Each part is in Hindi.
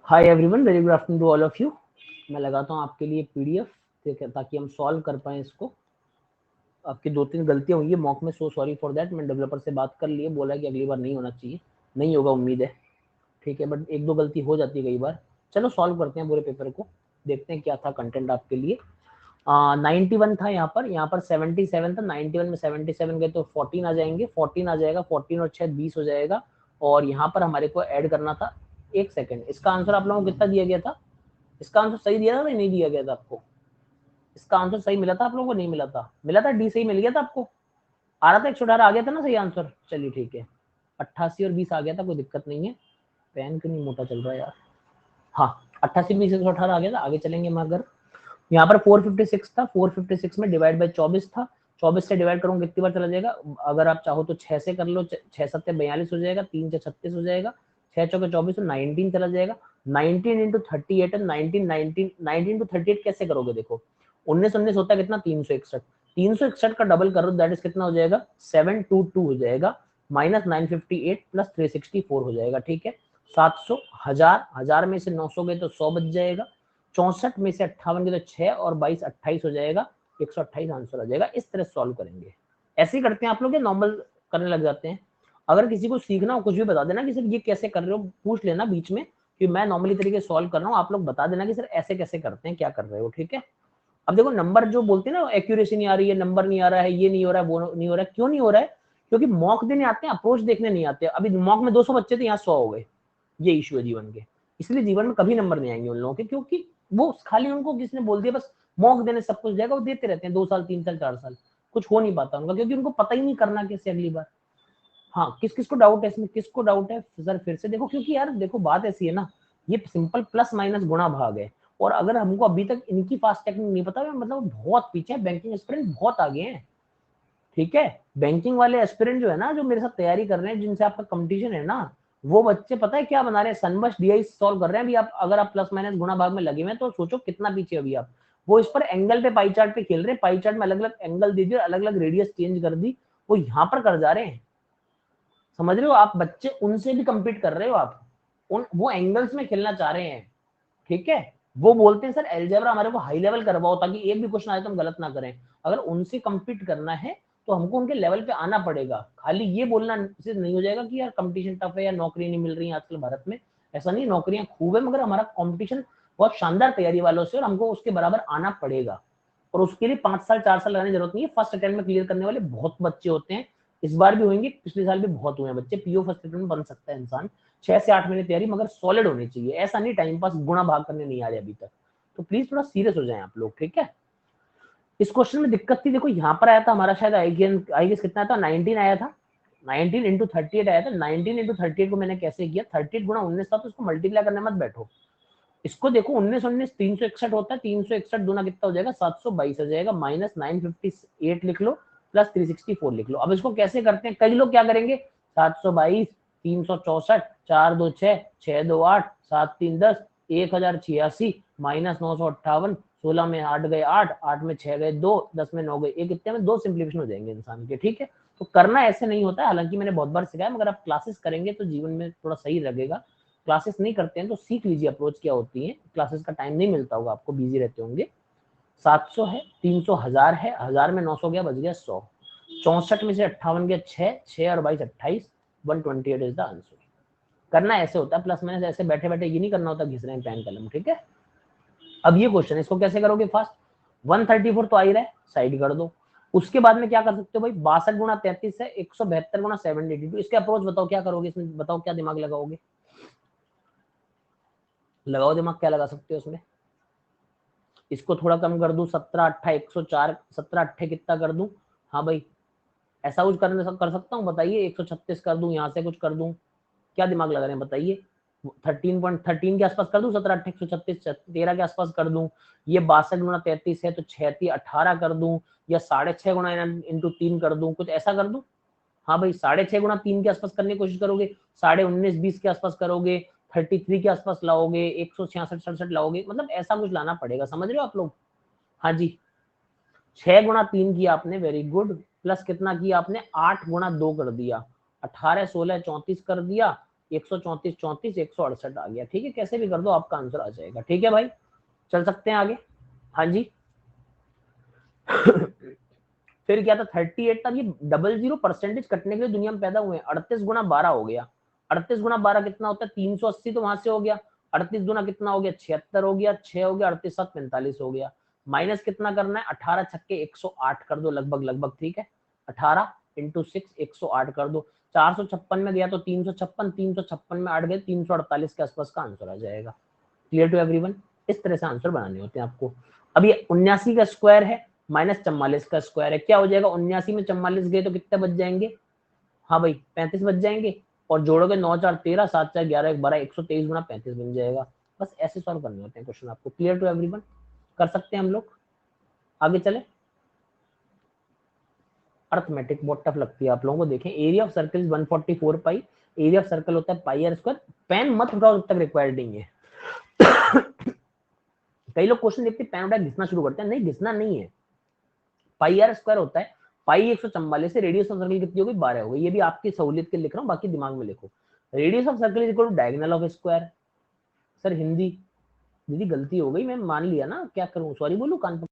Hi everyone, very good afternoon to all of you. मैं लगाता हूँ आपके लिए पीडीएफ ताकि हम सॉल्व कर पाएँ इसको। आपकी 2-3 गलतियाँ हुई है मॉक में, सो सॉरी फॉर दैट। मैं डेवलपर से बात कर लिए, बोला कि अगली बार नहीं होना चाहिए, नहीं होगा उम्मीद है, ठीक है, बट 1-2 गलती हो जाती है कई बार। चलो सॉल्व करते हैं पूरे पेपर को, देखते हैं क्या था कंटेंट आपके लिए। 91 था यहाँ पर 77 था। 91 में 77 गए तो 14 आ जाएंगे, 14 आ जाएगा, 14 और 6 20 हो जाएगा। और यहाँ पर हमारे को ऐड करना था, एक सेकेंड, इसका आंसर आप लोगों को कितना दिया गया था? इसका आंसर सही दिया था या नहीं दिया गया था आपको? इसका आंसर सही मिला था आप लोगों को? नहीं मिला था? मिला था, डी सही मिल गया था आपको? आ रहा था 118 आ गया था ना सही आंसर? चलिए ठीक है, 88 और 20 आ गया था, कोई दिक्कत नहीं है। पेन क्यों नहीं मोटा चल रहा है यार? हाँ, 88 20 118 आ गया था। आगे चलेंगे हम। अगर यहाँ पर 456 था, 456 में डिवाइड बाई 24 था। 24 से डिवाइड करूंगा कितनी बार चला जाएगा? अगर आप चाहो तो 6 से कर लो, 6 7 42 हो जाएगा, 3 से 36 हो जाएगा, 6 चौके 24 तो 19 चला जाएगा। 19 इंटू 38 है, 19 इंटू 38 कैसे करोगे? देखो 19 19 होता है कितना? 361। 361 का डबल करो, दैट इज कितना हो जाएगा? 722 हो जाएगा, माइनस 958 प्लस 364 हो जाएगा। ठीक है, 700, हजार, हजार में से 900 गए तो 100 बच जाएगा। 64 में से 58 गए तो 6 और 22 28 हो जाएगा, 128 आंसर आ जाएगा। इस तरह सॉल्व करेंगे। ऐसे ही करते हैं आप लोग, नॉर्मल करने लग जाते हैं। अगर किसी को सीखना हो कुछ भी बता देना कि सर ये कैसे कर रहे हो, पूछ लेना बीच में कि मैं नॉर्मली तरीके सॉल्व कर रहा हूँ, आप लोग बता देना कि सर ऐसे कैसे करते हैं, क्या कर रहे हो। ठीक है, अब देखो नंबर जो बोलते हैं ना, एक्यूरेसी नहीं आ रही है, नंबर नहीं आ रहा है, ये नहीं हो रहा है, वो नहीं हो रहा है। क्यों नहीं हो रहा है? क्योंकि मॉक देने आते हैं, अप्रोच देखने नहीं आते। अभी मॉक में 200 बच्चे थे, यहाँ 100 हो गए। ये इश्यू है जीवन के, इसलिए जीवन में कभी नंबर नहीं आएंगे उन लोगों के, क्योंकि वो खाली उनको किसने बोल दिया बस मॉक देने सब कुछ जाएगा, वो देते रहते हैं 2 साल 3 साल 4 साल, कुछ हो नहीं पाता उनका, क्योंकि उनको पता ही नहीं करना कैसे अगली बार। हाँ, किस किस को डाउट है इसमें? किसको डाउट है सर? फिर से देखो, क्योंकि यार देखो बात ऐसी है ना, ये सिंपल प्लस माइनस गुणा भाग है, और अगर हमको अभी तक इनकी फास्ट टेक्निक नहीं पता, मतलब बहुत पीछे है, बैंकिंग एस्पिरेंट बहुत आगे हैं। ठीक है, बैंकिंग वाले एस्पिरेंट जो है ना, जो मेरे साथ तैयारी कर रहे हैं, जिनसे आपका कंपटीशन है ना, वो बच्चे पता है क्या बना रहे हैं? सनबर्श डीआई सॉल्व कर रहे हैं अभी। आप अगर आप प्लस माइनस गुणा भाग में लगे हुए हैं तो सोचो कितना पीछे अभी आप। वो इस पर एंगल पे पाई चार्ट पे खेल रहे हैं, पाई चार्ट में अलग अलग एंगल दे दिए, अलग अलग रेडियस चेंज कर दी, वो यहाँ पर कर जा रहे हैं। समझ रहे हो आप? बच्चे उनसे भी कम्पीट कर रहे हो आप, वो एंगल्स में खेलना चाह रहे हैं। ठीक है, वो बोलते हैं सर एलजेब्रा हमारे को हाई लेवल करवाओ ताकि एक भी क्वेश्चन आए तो हम गलत ना करें। अगर उनसे कम्पीट करना है तो हमको उनके लेवल पे आना पड़ेगा। खाली ये बोलना से नहीं हो जाएगा कि यार कंपटीशन टफ है या नौकरी नहीं मिल रही है आजकल भारत में। ऐसा नहीं, नौकरियां खूब है, मगर हमारा कॉम्पिटिशन बहुत शानदार तैयारी वालों से, और हमको उसके बराबर आना पड़ेगा। और उसके लिए 5 साल 4 साल लगाने की जरूरत नहीं है। फर्स्ट अटेम्प्ट में क्लियर करने वाले बहुत बच्चे होते हैं, इस बार भी होंगे, पिछले साल भी बहुत हुए हैं बच्चे। पीओ फर्स्ट अटेम्प्ट में बन सकता है इंसान, 6 से 8 महीने तैयारी, मगर सॉलिड होनी चाहिए। ऐसा नहीं टाइम पास गुणा भाग करने नहीं आ रहे अभी तक। तो प्लीज थोड़ा सीरियस हो जाएं आप लोग। ठीक है, इस क्वेश्चन में दिक्कत थी, देखो यहाँ पर आया था हमारा शायद आई गेस कितना था? 19 आया था। 19 इंटू 38 आया था। 19 इंटू 38 को मैंने कैसे किया? 38 गुणा 19 था, तो इसको मल्टीप्लाई करने मत बैठो। इसको देखो 19 19 361 होता है, 361 गुना कितना हो जाएगा? 722 हो जाएगा, माइनस 958 लिख लो, प्लस 364 लिख लो। अब इसको कैसे करते हैं? कई लोग क्या करेंगे, 722 364 4 2 6 6 2 8 7 3 10 1086 माइनस 958, 16 में 8 गए 8, 8 में 6 गए 2, 10 में 9 गए 1, इतने में 2 सिंप्लीफिकेशन हो जाएंगे इंसान के। ठीक है, तो करना ऐसे नहीं होता है, हालांकि मैंने बहुत बार सिखाया, मगर आप क्लासेस करेंगे तो जीवन में थोड़ा सही लगेगा। क्लासेस नहीं करते हैं तो सीख लीजिए अप्रोच क्या होती है। क्लासेस का टाइम नहीं मिलता होगा आपको, बिजी रहते होंगे। 700 है, 300 हजार है, हजार में 900 गया, बच गया 100। 64 में से 58 गया 6, 6 और 22 28, 128 इज द आंसर। करना ऐसे होता है, प्लस माइनस ऐसे बैठे बैठे ये नहीं करना होता, घिस रहे हैं पेन कलम। ठीक है, अब ये क्वेश्चन, इसको कैसे करोगे फास्ट? 134 तो आ ही रहा है, साइड कर दो। उसके बाद में क्या कर सकते हो भाई? 62 गुणा 33 है, 172 गुणा 782। इसके अप्रोच बताओ क्या करोगे इसमें? बताओ क्या दिमाग लगाओगे? लगाओ दिमाग, क्या लगा सकते हो उसमें? इसको थोड़ा कम कर दूं, 17 8 104, 17 8 कितना कर दूं? हाँ भाई, ऐसा कुछ कर सकता हूँ? बताइए, 136 कर दूं, यहाँ से कुछ कर दूं? क्या दिमाग लगा रहे हैं बताइए? 13.13 के आसपास कर दूं, 17 8 136 13 के आसपास कर दूं? ये 62 गुना 33 है तो 6 18 कर दूं, या 6.5 गुना इंटू 3 कर दूं, कुछ ऐसा कर दूं? हाँ भाई, 6.5 गुना 3 के आसपास करने की कोशिश करोगे, 19.5 20 के आसपास करोगे, 33 के आसपास लाओगे, 166 67 लाओगे, मतलब ऐसा कुछ लाना पड़ेगा। समझ रहे हो आप लोग? हाँ जी, 6 गुना 3 किया आपने, वेरी गुड, प्लस कितना किया आपने? 8 गुना 2 कर दिया, 18 16 34 कर दिया, 134 34 168 आ गया, ठीक है, कैसे भी कर दो आपका आंसर आ जाएगा, ठीक है भाई, चल सकते हैं आगे। हाँ जी फिर क्या था 38 तक, ये 00 कटने के लिए दुनिया में पैदा हुए हैं। 38 गुना 12 हो गया, 38 गुना 12 कितना होता है 380, तो वहां से हो गया 38 गुना कितना हो गया 76 हो गया, 6 हो गया 38 7 45 हो गया, माइनस कितना करना है 18 छक्के 108 कर दो लगभग लगभग, ठीक है 18 इंटू 6 108 कर दो, 456 में गया तो 356, 356 में 8 गए 348 के आसपास का आंसर आ जाएगा। क्लियर टू एवरीवन, इस तरह से आंसर बनाने होते हैं आपको। अब ये 79 का स्क्वायर है माइनस 44 का स्क्वायर है, क्या हो जाएगा 79 में 44 गए तो कितने बच जाएंगे, हाँ भाई 35 बच जाएंगे, और जोड़ोगे 9 4 13 7 4 11 1 12 123 गुना 35 बन जाएगा। बस ऐसे सॉल्व करने होते हैं क्वेश्चन आपको। क्लियर टू एवरीवन, कर सकते हैं हम लोग, आगे चले। अर्थमेटिक बहुत टफ लगती है आप लोगों को। देखें area of circle 144 pi, area of circle होता है पाई आर स्क्वायर। पेन मत उठाओ जब तक रिक्वायर्ड नहीं है कई लोग क्वेश्चन देखते पेन उठा घिसना शुरू करते हैं, नहीं घिसना नहीं है, पाई आर स्क्वायर होता है, पाई 144 से रेडियस ऑफ सर्कल कितनी हो गई 12 हो गई, ये भी आपकी सहूलियत के लिख रहा हूँ, बाकी दिमाग में लिखो। Radius of circle is equal to diagonal of square. Sir Hindi दीदी गलती हो गई, मैं मान लिया ना, क्या करूं, सॉरी बोलूं कान पर,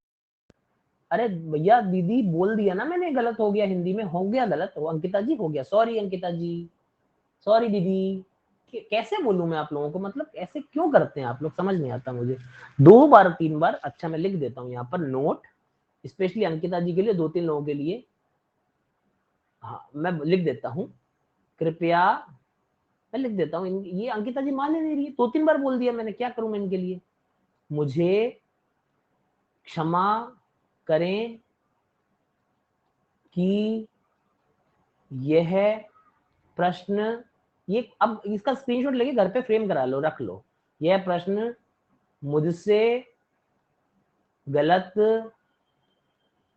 अरे भैया दीदी बोल दिया ना मैंने, गलत हो गया, हिंदी में हो गया गलत, वो अंकिता जी हो गया, सॉरी अंकिता जी, सॉरी दीदी। कैसे बोलूं मैं आप लोगों को, मतलब ऐसे क्यों करते हैं आप लोग, समझ नहीं आता मुझे। 2 बार 3 बार, अच्छा मैं लिख देता हूँ यहाँ पर नोट, स्पेशली अंकिता जी के लिए, 2 3 लोगों के लिए, हाँ मैं लिख देता हूँ, कृपया मैं लिख देता हूँ। ये अंकिता जी मान नहीं रही है, 2 3 बार बोल दिया मैंने, क्या करूं मैं इनके लिए, मुझे क्षमा करें कि यह प्रश्न, ये अब इसका स्क्रीनशॉट लेके घर पे फ्रेम करा लो, रख लो, यह प्रश्न मुझसे गलत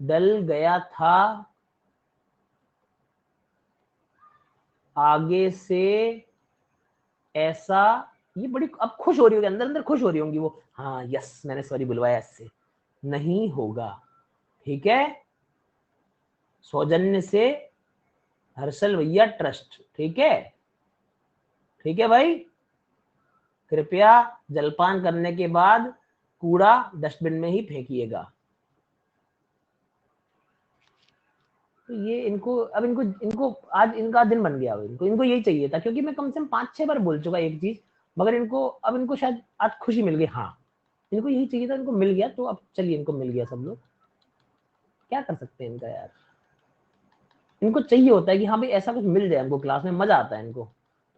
डल गया था, आगे से ऐसा, ये बड़ी अब खुश हो रही होगी, अंदर अंदर खुश हो रही होंगी वो, हाँ यस मैंने सॉरी बुलवाया, ऐसे नहीं होगा, ठीक है, सौजन्य से हर्षल भैया ट्रस्ट, ठीक है, ठीक है भाई, कृपया जलपान करने के बाद कूड़ा डस्टबिन में ही फेंकिएगा। तो ये इनको अब इनको इनको आज इनका दिन बन गया, इनको यही चाहिए था, क्योंकि मैं कम से कम 5-6 बार बोल चुका एक चीज, मगर इनको अब इनको शायद आज खुशी मिल गई, हाँ इनको यही चाहिए था, इनको मिल गया, तो अब चलिए इनको मिल गया, सब लोग क्या कर सकते हैं इनका यार, इनको चाहिए होता है कि हाँ भाई ऐसा कुछ मिल जाए, इनको क्लास में मजा आता है इनको,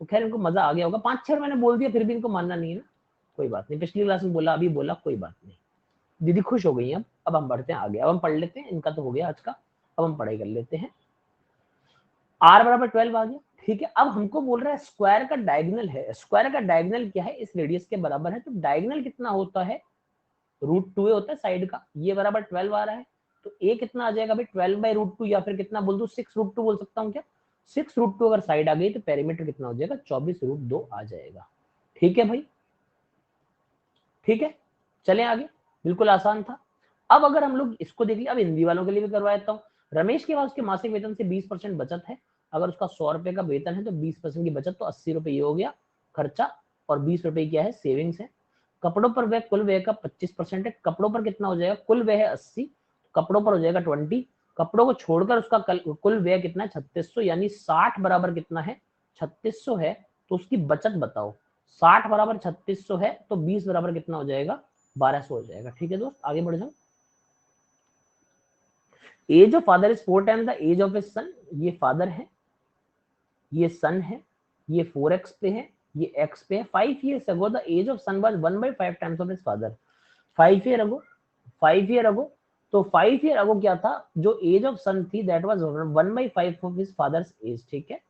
तो खैर इनको मजा आ गया होगा। 5-6 मैंने बोल दिया फिर भी इनको मानना नहीं है ना, कोई बात नहीं, पिछली क्लास में बोला अभी बोला, कोई बात नहीं, दीदी खुश हो गई हैं। अब हम बढ़ते हैं आगे, अब हम पढ़ लेते हैं, इनका तो हो गया आज का, अब हम पढ़ाई कर लेते हैं। r बराबर 12 आ गया, ठीक है। अब हमको बोल रहा है स्क्वायर का डायगोनल है, स्क्वायर का डायगोनल क्या है, इस रेडियस के बराबर है, तो डायगोनल कितना होता है √2 होता है साइड का, ये बराबर 12 आ रहा है, तो a कितना आ जाएगा भाई 12/√2, या फिर कितना बोल दू 6√2 बोल सकता हूँ क्या, 6√2 अगर साइड आ गई तो पेरीमीटर कितना हो जाएगा 24√2 आ जाएगा, ठीक है भाई, ठीक है। चले आगे, बिल्कुल आसान था। अब अगर हम लोग इसको देख लिया, अब हिंदी वालों के लिए भी करवा देता हूँ। रमेश के पास उसके मासिक वेतन से 20% बचत है, अगर उसका 100 रुपए का वेतन है तो 20% की बचत, तो 80 रुपए ये हो गया खर्चा, और 20 रुपए क्या है सेविंग्स है। कपड़ों पर व्यय कुल व्यय का 25% है, कपड़ों पर कितना हो जाएगा, कुल व्यय है 80, कपड़ों पर हो जाएगा 20, कपड़ों को छोड़कर उसका कुल व्यय कितना है 3600, यानी 60 बराबर कितना है 3600 है, तो उसकी बचत बताओ, 60 बराबर 3600 है, तो 20 बराबर कितना हो जाएगा 1200 हो जाएगा, ठीक है दोस्त, आगे बढ़ जाओ। Age of father is 4 times the age of his son, ये फादर है, ये सन है, ये 4x पे है, ये x पे है। 5 years ago the age of son was 1/5 times of his father, 5 year ago, 5 year ago, तो 5 year ago क्या था, जो एज ऑफ सन थी that was 1/5 of his father's age, ठीक है।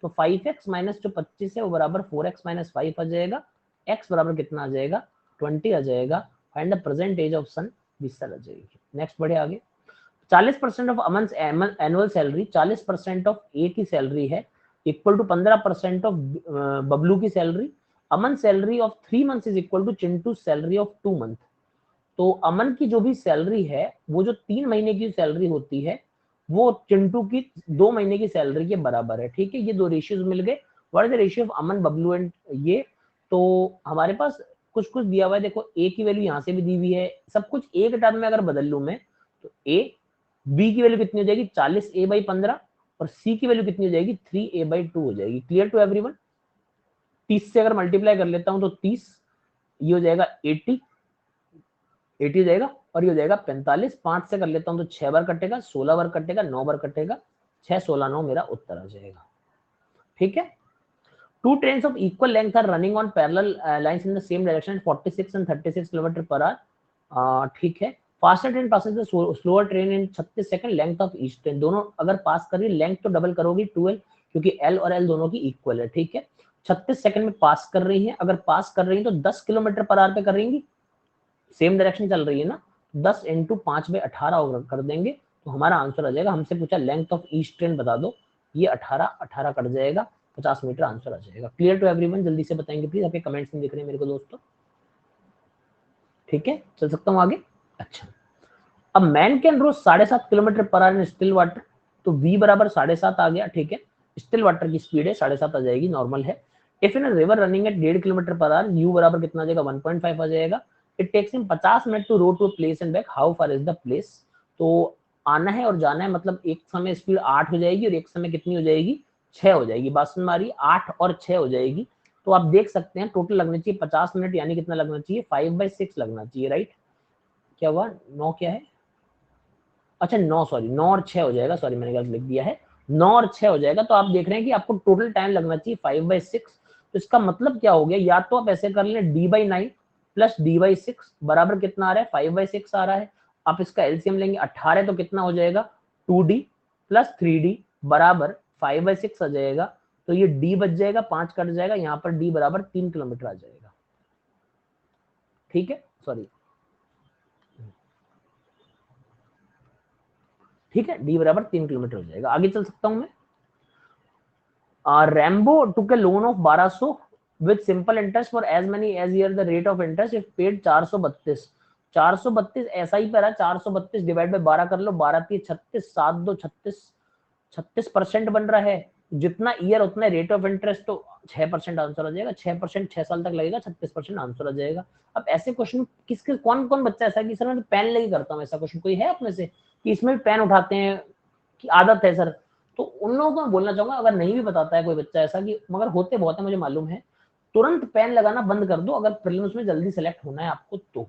तो 5x माइनस जो 25 है वो बराबर 4x माइनस 5 आ जाएगा, x बराबर कितना आ जाएगा 20 आ जाएगा, find the present age of son 20 साल आ जाएगी। नेक्स्ट बढ़े आगे। 40% of Aman annual salary, 40% of A की सैलरी है इक्वल टू 15% ऑफ बबलू की salary. Aman salary of 3 months is equal to Chintu salary of 2 month. तो अमन की जो भी सैलरी है वो जो 3 महीने की सैलरी होती है वो चिंटू की 2 महीने की सैलरी के बराबर है, ठीक है। ये दो रेशियोज मिल गए, what is the ratio of Aman Bablu and ये, तो हमारे पास कुछ कुछ दिया हुआ है, देखो ए की वैल्यू यहाँ से भी दी हुई है, सब कुछ ए के टर्म में अगर बदल लूं मैं तो ए बी की वैल्यू कितनी हो जाएगी 40a/15 और सी की वैल्यू कितनी हो जाएगी 3a/2 हो जाएगी। Clear to everyone? 30 से अगर मल्टीप्लाई कर लेता हूं तो 30, ये हो जाएगा 80 हो जाएगा और ये हो जाएगा 45। 5 से कर लेता हूं तो 6 बार कटेगा, 16 बार कटेगा, 9 बार कटेगा, 6 16 9 मेरा उत्तर आ जाएगा। ठीक है, two trains of equal length are running on parallel lines in the same direction at 46 and 36 km/h। ठीक है, faster train passes the slower train in 36 second, length of each train, दोनों अगर पास कर रही है लेंथ तो डबल करोगी 2l, क्योंकि l और l दोनों की इक्वल है। ठीक है, 36 सेकंड में पास कर रही है, अगर पास कर रही है तो 10 km/h पे कर रही, सेम डायरेक्शन चल रही है ना, 10 × 5/18 कर देंगे तो हमारा आंसर आ जाएगा। हमसे पूछा लेंथ ऑफ ईच ट्रेन बता दो, ये 18 कट जाएगा, 50 मीटर आंसर आ जाएगा। Clear to everyone? जल्दी से बताएंगे प्लीज, आपके कमेंट्स नहीं दिख रहे हैं मेरे को दोस्तों। ठीक है, चल सकता हूँ आगे। अच्छा, अब man can row 7.5 km/h in still water, तो v बराबर 7.5 आ गया। ठीक है, स्टिल वाटर की स्पीड है 7.5 आ जाएगी, नॉर्मल है। If in river running at 1.5 km/h, u बराबर कितना आ जाएगा 1.5 आ जाएगा। It takes him 50 minute to row to place and back, how far is the place, तो आना है और जाना है, मतलब एक समय स्पीड 8 हो जाएगी और एक समय कितनी हो जाएगी 6 हो जाएगी। बात सुन मारी, 8 और 6 हो जाएगी, तो आप देख सकते हैं टोटल लगना चाहिए 50 मिनट, यानी कितना लगना चाहिए 5/6 लगना चाहिए, राइट? क्या हुआ 9 क्या है, अच्छा 9, सॉरी 9 और 6 हो जाएगा, सॉरी मैंने गलत लिख दिया है, 9 और 6 हो जाएगा। तो आप देख रहे हैं कि आपको टोटल टाइम लगना चाहिए 5/6। तो इसका मतलब क्या हो गया, या तो आप ऐसे कर लें d/9 प्लस d/6 बराबर कितना आ रहा है 5/6 आ रहा है। आप इसका एलसीएम लेंगे 18 तो कितना हो जाएगा 2d प्लस 3d बराबर 5/6 आ जाएगा। तो ये d बच जाएगा, 5 कट जाएगा, यहाँ पर d बराबर 3 किलोमीटर आ जाएगा। ठीक है, सॉरी, ठीक है, d बराबर 3 किलोमीटर हो जाएगा। आगे चल सकता हूं मैं। Rambo took a loan of 1200 with simple interest for as many as year the rate of interest if paid 432। 432 ऐसा ही पड़ा, 432 डिवाइड बाय 12 कर लो, 12 3 36, 7 2 36, 36% बन रहा है। जितना ईयर उतना रेट ऑफ इंटरेस्ट, तो 6% आंसर आ जाएगा। 6% 6 साल तक लगेगा, 36% आंसर आ जाएगा। अब ऐसे क्वेश्चन किसके कौन कौन बच्चा ऐसा कि सर मैं तो पेन लेके करता हूँ, ऐसा क्वेश्चन कोई है अपने से कि इसमें भी पेन उठाते हैं कि आदत है सर? तो उन लोगों को मैं बोलना चाहूंगा, अगर नहीं भी बताता है कोई बच्चा ऐसा कि, मगर होते बहुत है मुझे मालूम है, तुरंत पेन लगाना बंद कर दो अगर प्रीलिम्स में जल्दी सेलेक्ट होना है आपको तो।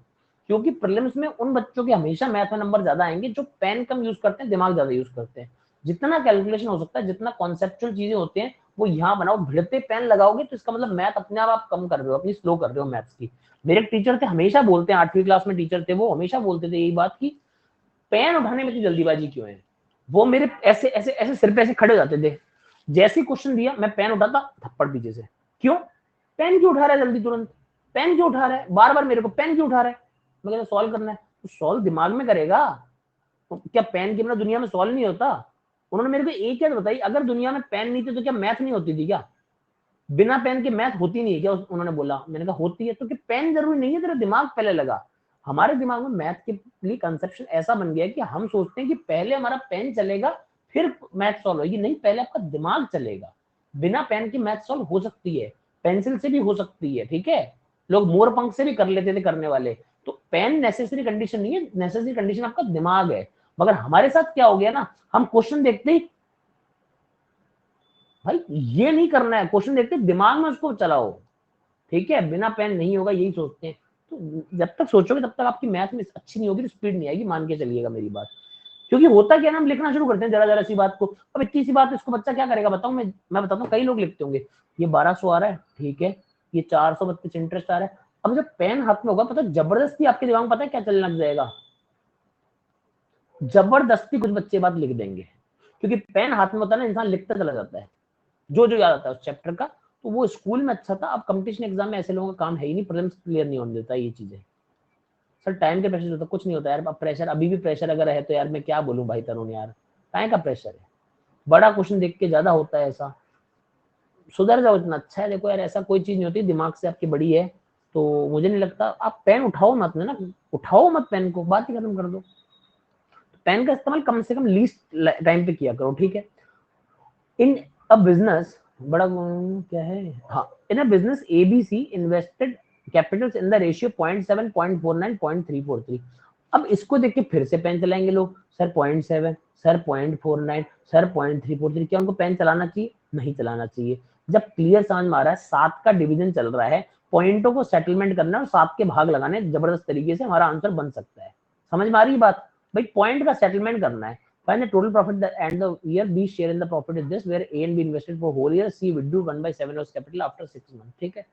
क्योंकि प्रीलिम्स में उन बच्चों के हमेशा मैथ में नंबर ज्यादा आएंगे जो पेन कम यूज करते हैं, दिमाग ज्यादा यूज करते हैं। जितना कैलकुलेशन हो सकता है, जितना कॉन्सेप्चुअल चीजें होती हैं वो यहाँ बनाओ। भिड़ते पेन लगाओगे तो इसका मतलब मैथ अपने आप कम कर रहे हो, अपनी स्लो कर रहे हो मैथ्स की। मेरे टीचर थे, हमेशा बोलते हैं, 8वीं क्लास में टीचर थे, वो हमेशा बोलते थे यही बात की पेन उठाने में इतनी जल्दीबाजी क्यों है। वो मेरे ऐसे ऐसे ऐसे सिर पे ऐसे खड़े हो जाते थे, जैसे ही क्वेश्चन दिया मैं पेन उठाता, थप्पड़ पीछे से, क्यों पेन क्यों उठा रहा है जल्दी, तुरंत पेन क्यों उठा रहा है, बार बार मेरे को पेन क्यों उठा रहा है। मैं कहता सॉल्व करना है, तो सॉल्व दिमाग में करेगा, तो क्या पेन के बिना दुनिया में सॉल्व नहीं होता। उन्होंने मेरे को एक चीज बताई, अगर दुनिया में पेन नहीं थे तो क्या मैथ नहीं होती थी क्या, बिना पेन के मैथ होती नहीं है क्या, उन्होंने बोला। मैंने कहा होती है, तो कि पेन जरूरी नहीं है, तेरा दिमाग पहले लगा। हमारे दिमाग में मैथ के लिए कंसेप्शन ऐसा बन गया है कि हम सोचते हैं कि पहले हमारा पेन चलेगा फिर मैथ सॉल्व होगी, नहीं, पहले आपका दिमाग चलेगा। बिना पेन की मैथ सॉल्व हो सकती है, पेंसिल से भी हो सकती है। ठीक है, लोग मोर पंख से भी कर लेते थे करने वाले। तो पेन नेसेसरी कंडीशन नहीं है, नेसेसरी कंडीशन आपका दिमाग है। मगर हमारे साथ क्या हो गया ना, हम क्वेश्चन देखते ही भाई ये नहीं करना है, क्वेश्चन देखते दिमाग में उसको चलाओ। ठीक है, बिना पेन नहीं होगा यही सोचते हैं। तो जब तक सोचोगे तब तक आपकी मैथ में अच्छी नहीं होगी, तो स्पीड नहीं आएगी, मान के चलिएगा मेरी बात। क्योंकि होता क्या ना, हम लिखना शुरू करते हैं जरा जरा सी बात को। अब इतनी सी बात इसको बच्चा क्या करेगा बताऊं मैं बताता हूँ, कई लोग लिखते होंगे ये 1200 आ रहा है, ठीक है, ये 432 इंटरेस्ट आ रहा है। अब जब पेन हाथ में होगा, पता जबरदस्ती आपके दिमाग में पता है क्या चलने लग जाएगा, जबरदस्ती कुछ बच्चे बात लिख देंगे। क्योंकि पेन हाथ में होता है ना, इंसान लिखता चला जाता है जो जो याद आता है उस चैप्टर का। तो वो स्कूल में अच्छा था, अब कंपटीशन एग्जाम में ऐसे लोगों का काम है ही नहीं, प्रीलिम्स क्लियर नहीं होने देता ये चीजें। सर टाइम के प्रेशर होता, कुछ नहीं होता यार। अब प्रेशर अभी भी प्रेशर अगर है तो यार मैं क्या बोलूं भाई तरुण, यार टाइम का प्रेशर है, बड़ा क्वेश्चन देख के ज्यादा होता है ऐसा। सुधर जाओ, इतना अच्छा है। देखो यार ऐसा कोई चीज नहीं होती, दिमाग से आपकी बड़ी है, तो मुझे नहीं लगता। आप पेन उठाओ मत ना, उठाओ मत पेन को, बात ही खत्म कर दो। पेन का इस्तेमाल कम से कम लीस्ट टाइम पे किया करो। ठीक है, इन अ बिजनेस बड़ा क्या है, हाँ, in a business ABC invested capitals in the ratio 0.7, 0.49, 0.343। अब इसको देख के फिर से पेन चलाएंगे लोग, सर 0.7, सर 0.49, सर 0.343। क्या उनको पेन चलाना चाहिए? नहीं चलाना चाहिए। जब क्लियर समझ में आ रहा है 7 का डिवीजन चल रहा है, पॉइंटों को सेटलमेंट करना और 7 के भाग लगाने, जबरदस्त तरीके से हमारा आंसर बन सकता है। समझ में आ रही है बात? भाई पॉइंट का सेटलमेंट करना है। Find the total profit at the end of the year. B share in the profit is this, where A and B invested for whole year. C withdrew 1/7 of capital after 6 months. ठीक है,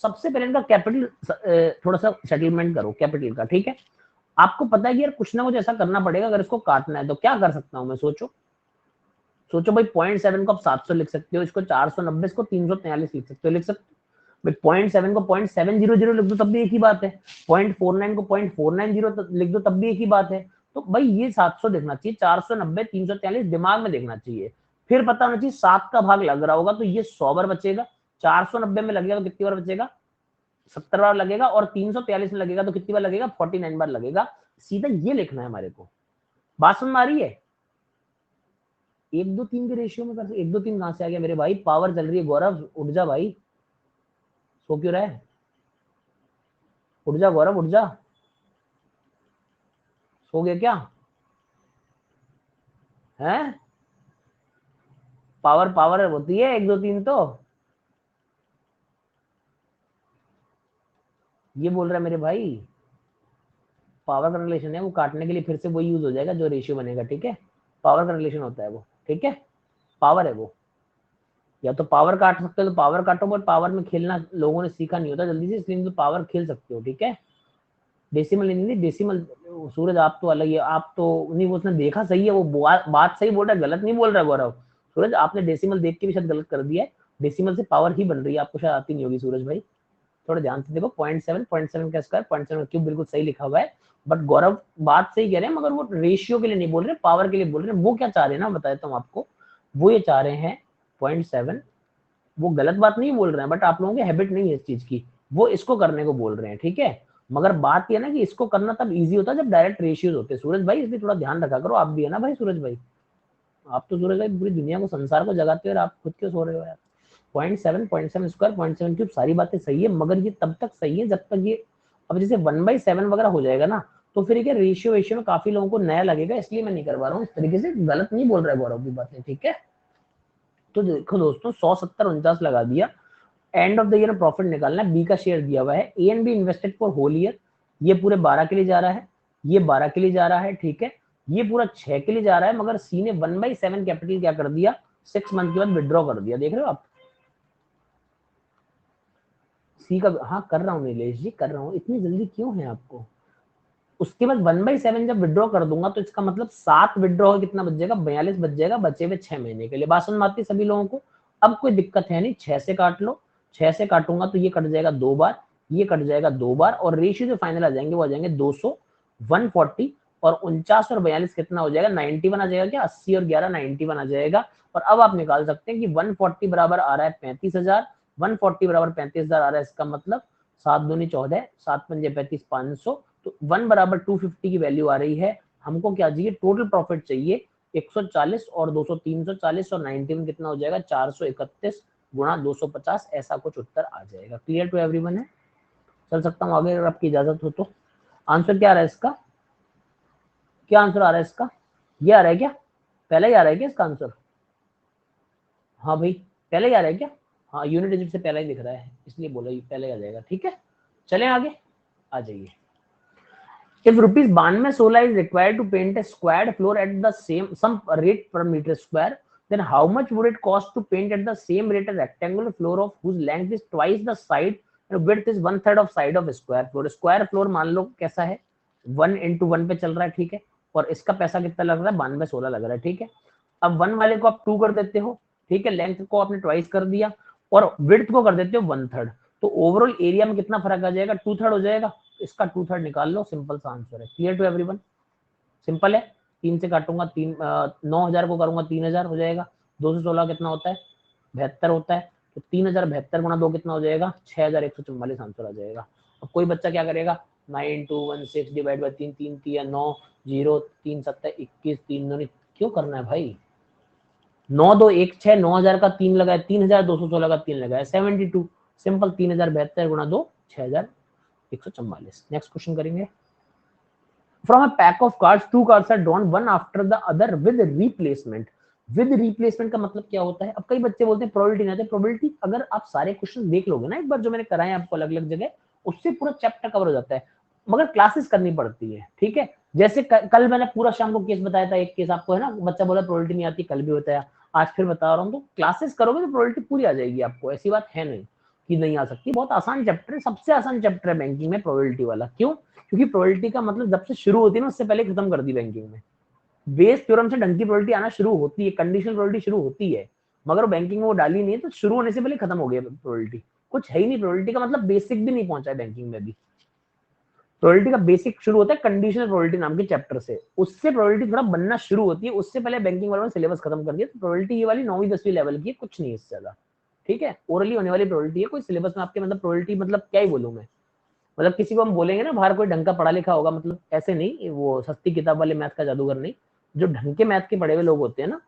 सबसे पहले इनका कैपिटल थोड़ा सा सेटलमेंट करो कैपिटल का। ठीक है, आपको पता है कि यार कुछ ना कुछ ऐसा करना पड़ेगा, अगर इसको काटना है तो क्या कर सकता हूं मैं? सोचो सोचो भाई, 0.7 को आप 700 लिख सकते हो, इसको 490, इसको 343 लिख सकते हो, लिख सकते हो। 0.7 को 0.700 लिख दो तब भी एक ही बात है, 0.49 को 0.490 लिख दो तब भी एक ही बात है। तो भाई ये 700 देखना चाहिए, 490, 343 दिमाग में देखना चाहिए, फिर पता होना चाहिए 7 का भाग लग रहा होगा तो ये 100 बार बचेगा, 490 में लगेगा तो कितनी बार बचेगा? 70 बार लगेगा, और 343 में लगेगा तो कितनी बार लगेगा? 49 बार लगेगा। सीधा ये लिखना है हमारे को। बात समझ में आ रही है? 1 2 3 के रेशियो में कर, 1 2 3 कहां से आ गया मेरे भाई? पावर चल रही है गौरव, उठ जा भाई, सो क्यों रहा है? उठ जा गौरव, उठ जा, सो गया क्या? है पावर, पावर होती है 1 2 3 तो। ये बोल रहा है मेरे भाई, पावर का रिलेशन है वो, काटने के लिए फिर से वही यूज हो जाएगा जो रेशियो बनेगा। ठीक है, पावर का रिलेशन होता है वो। ठीक है, पावर है वो, या तो पावर काट सकते हो तो पावर काटो, बट पावर में खेलना लोगों ने सीखा नहीं होता जल्दी से, इसलिए तो पावर खेल सकते हो। ठीक है, डेसिमल नहीं, डेसिमल। सूरज आप तो अलग ही, आप तो नहीं, वो उसने देखा सही है, वो बात सही बोल रहा है, गलत नहीं बोल रहा है गौरव। सूरज आपने डेसिमल देख के भी शायद गलत कर दिया है, डेसिमल से पावर ही बन रही है, आपको शायद आती नहीं होगी सूरज भाई। थोड़ा ध्यान से देखो, 0.7 का स्क्वायर 0.7 क्यूब बिल्कुल सही लिखा हुआ है। बट गौरव बात सही कह रहे हैं, मगर वो रेशियो के लिए नहीं बोल रहे, पावर के लिए बोल रहे हैं। वो क्या चाह रहे हैं ना, बता देता हूँ आपको। वो ये चाह रहे हैं 0.7, वो गलत बात नहीं बोल रहे हैं, बट आप लोगों की हैबिट नहीं है इस चीज की, वो इसको करने को बोल रहे हैं। ठीक है, मगर बात ये ना कि इसको करना तब इजी होता है जब डायरेक्ट रेशियोज होते हैं सूरज भाई, इसलिए थोड़ा ध्यान रखा करो आप भी, है ना भाई सूरज भाई? आप तो सूरज भाई पूरी दुनिया को, संसार को जगाते हो, और आप खुद क्यों सो रहे हो यार? 0.7 स्क्वायर 0.7 क्यूब, सारी बातें सही है, मगर ये तब तक सही है जब तक ये, अब जैसे 1/7 वगैरह हो जाएगा ना, तो फिर क्या रेशियो वेशियो में काफी लोगों को नया लगेगा, इसलिए मैं नहीं करवा रहा हूँ इस तरीके से। गलत नहीं बोल रहा है गौरव भी बातें। ठीक है, तो देखो दोस्तों, 100 70 49 लगा दिया। End of the year profit निकालना है, बी का शेयर दिया हुआ है, A and B invested for whole year, ये पूरे 12 के लिए जा रहा है, ये 12 के लिए जा रहा है। ठीक है, ये पूरा 6 के लिए जा रहा है, मगर सी ने 1/7 कैपिटल क्या कर दिया, 6 मंथ के बाद विड्रॉ कर दिया। देख रहे हो आप सी का? हाँ कर रहा हूँ नीलेश जी, कर रहा हूँ, इतनी जल्दी क्यों है आपको? उसके बाद 1/7 जब विड्रॉ कर दूंगा तो इसका मतलब 7 विड्रॉ है, कितना बच जाएगा? 42 बच जाएगा, बचे हुए 6 महीने के लिए। बात समझ में आती है सभी लोगों को? अब कोई दिक्कत है नहीं, 6 से काट लो, 6 से काटूंगा तो ये कट जाएगा 2 बार, ये कट जाएगा 2 बार, और रेशियो जो फाइनल आ जाएंगे वो आ जाएंगे 200, 140 और 49 और 42 कितना हो जाएगा? 91 आ जाएगा क्या? 80 और 11 91 आ जाएगा। और अब आप निकाल सकते हैं कि 140 बराबर आ रहा है 35,000, 140 बराबर 35,000 आ रहा है, इसका मतलब 7 दूनी 14, 7 पंजे 35, 500, तो 1 बराबर 250 की वैल्यू आ रही है। हमको क्या चाहिए? टोटल प्रॉफिट चाहिए 140 और 200 340, और 91 कितना हो जाएगा? 431 गुणा 250, ऐसा कुछ उत्तर आ जाएगा। क्लियर टू एवरीवन है? चल सकता हूँ आगे अगर आपकी इजाजत हो तो। आंसर क्या आ रहा है इसका? क्या आंसर आ रहा है इसका? ये आ रहा है क्या? पहले ही आ रहा है क्या इसका आंसर? हाँ भाई, पहले ही आ रहा है क्या? हाँ, यूनिट डिजिट से पहले ही दिख रहा है, इसलिए बोला ये पहले आ जाएगा। ठीक है, चलें आगे, आ जाइए। If rupees 9216 is required to paint a squared floor at the some rate per meter square, then how much would it cost to paint at the same rate a rectangular floor of whose length is twice the side and width is 1/3 of side of square floor? Square floor मान लो कैसा है, 1:1 पे चल रहा है। ठीक है, और इसका पैसा कितना लग रहा है? 9216 लग रहा है। ठीक है, अब 1 वाले को आप 2 कर देते हो, ठीक है, लेंथ को आपने ट्वाइस कर दिया, और विड्थ को कर देते हो 1/3, तो ओवरऑल एरिया में कितना फर्क आ जाएगा? 2/3 हो जाएगा। इसका 2/3 निकाल लो, सिंपल सा आंसर है। Clear to everyone? सिंपल है। 3 से काटूंगा, 9,000 को करूंगा 3,000 हो जाएगा। 216 कितना होता है? 72 होता है। तो 3,072 गुणा 2 कितना हो जाएगा? 6,144 आंसर आ जाएगा। अब कोई बच्चा क्या करेगा? 9216 डिवाइड बाई 3, 3 3 9, 0 3 7 21, 3 9, क्यों करना है भाई? 9216, 9000 का 3 लगाया, 3216 का 3 लगाया, 72 सिंपल। 3072 गुणा 2 6144। नेक्स्ट क्वेश्चन करेंगे। From a pack of cards, 2 cards are drawn one after the other with replacement. With replacement का मतलब क्या होता है? अब कई बच्चे बोलते हैं प्रोबेबिलिटी नहीं आती। प्रोबेबिलिटी अगर आप सारे क्वेश्चन देख लोगे ना एक बार जो मैंने कराए आपको अलग अलग जगह, उससे पूरा चैप्टर कवर हो जाता है, मगर क्लासेस करनी पड़ती है, ठीक है। जैसे कल मैंने पूरा शाम को केस बताया था, एक केस आपको है ना, बच्चा बोला प्रोबेबिलिटी नहीं आती, कल भी बताया, आज फिर बता रहा हूँ। तो क्लासेस करोगे तो प्रोबेबिलिटी पूरी आ जाएगी आपको, ऐसी बात है नहीं कि नहीं आ सकती। बहुत आसान चैप्टर है, सबसे आसान चैप्टर है बैंकिंग में प्रोबेबिलिटी वाला। क्यों? क्योंकि प्रोबेबिलिटी का मतलब जब से शुरू होती है ना उससे पहले खत्म कर दी बैंकिंग में। बेस थ्योरम से ढंग की प्रोबेबिलिटी आना शुरू होती है, कंडीशनल प्रोबेबिलिटी शुरू होती है, मगर बैंकिंग में वो डाली नहीं है, तो शुरू होने से पहले खत्म हो गया प्रोबेबिलिटी। कुछ है ही नहीं प्रोबेबिलिटी का मतलब, बेसिक भी नहीं पहुंचा है बैंकिंग में भी। प्रोबेबिलिटी का बेसिक शुरू होता है कंडीशनल प्रोबेबिलिटी नाम के चैप्टर से, उससे प्रोबेबिलिटी थोड़ा बनना शुरू होती है, उससे पहले बैंकिंग वालों ने सिलेबस खत्म कर दिया। तो प्रोबेबिलिटी ये वाली 9वीं 10वीं लेवल की है, कुछ नहीं इससे ज्यादा, ठीक है। ओरली होने वाली प्रोबेबिलिटी है, कोई सिलेबस में आपके मतलब प्रोबेबिलिटी मतलब क्या ही बोलूं मैं, मतलब किसी को हम बोलेंगे ना बाहर कोई ढंग का पढ़ा लिखा होगा, मतलब ऐसे नहीं वो सस्ती किताब वाले मैथ का जादूगर नहीं, जो ढंग के मैथ के पढ़े हुए लोग होते हैं ना,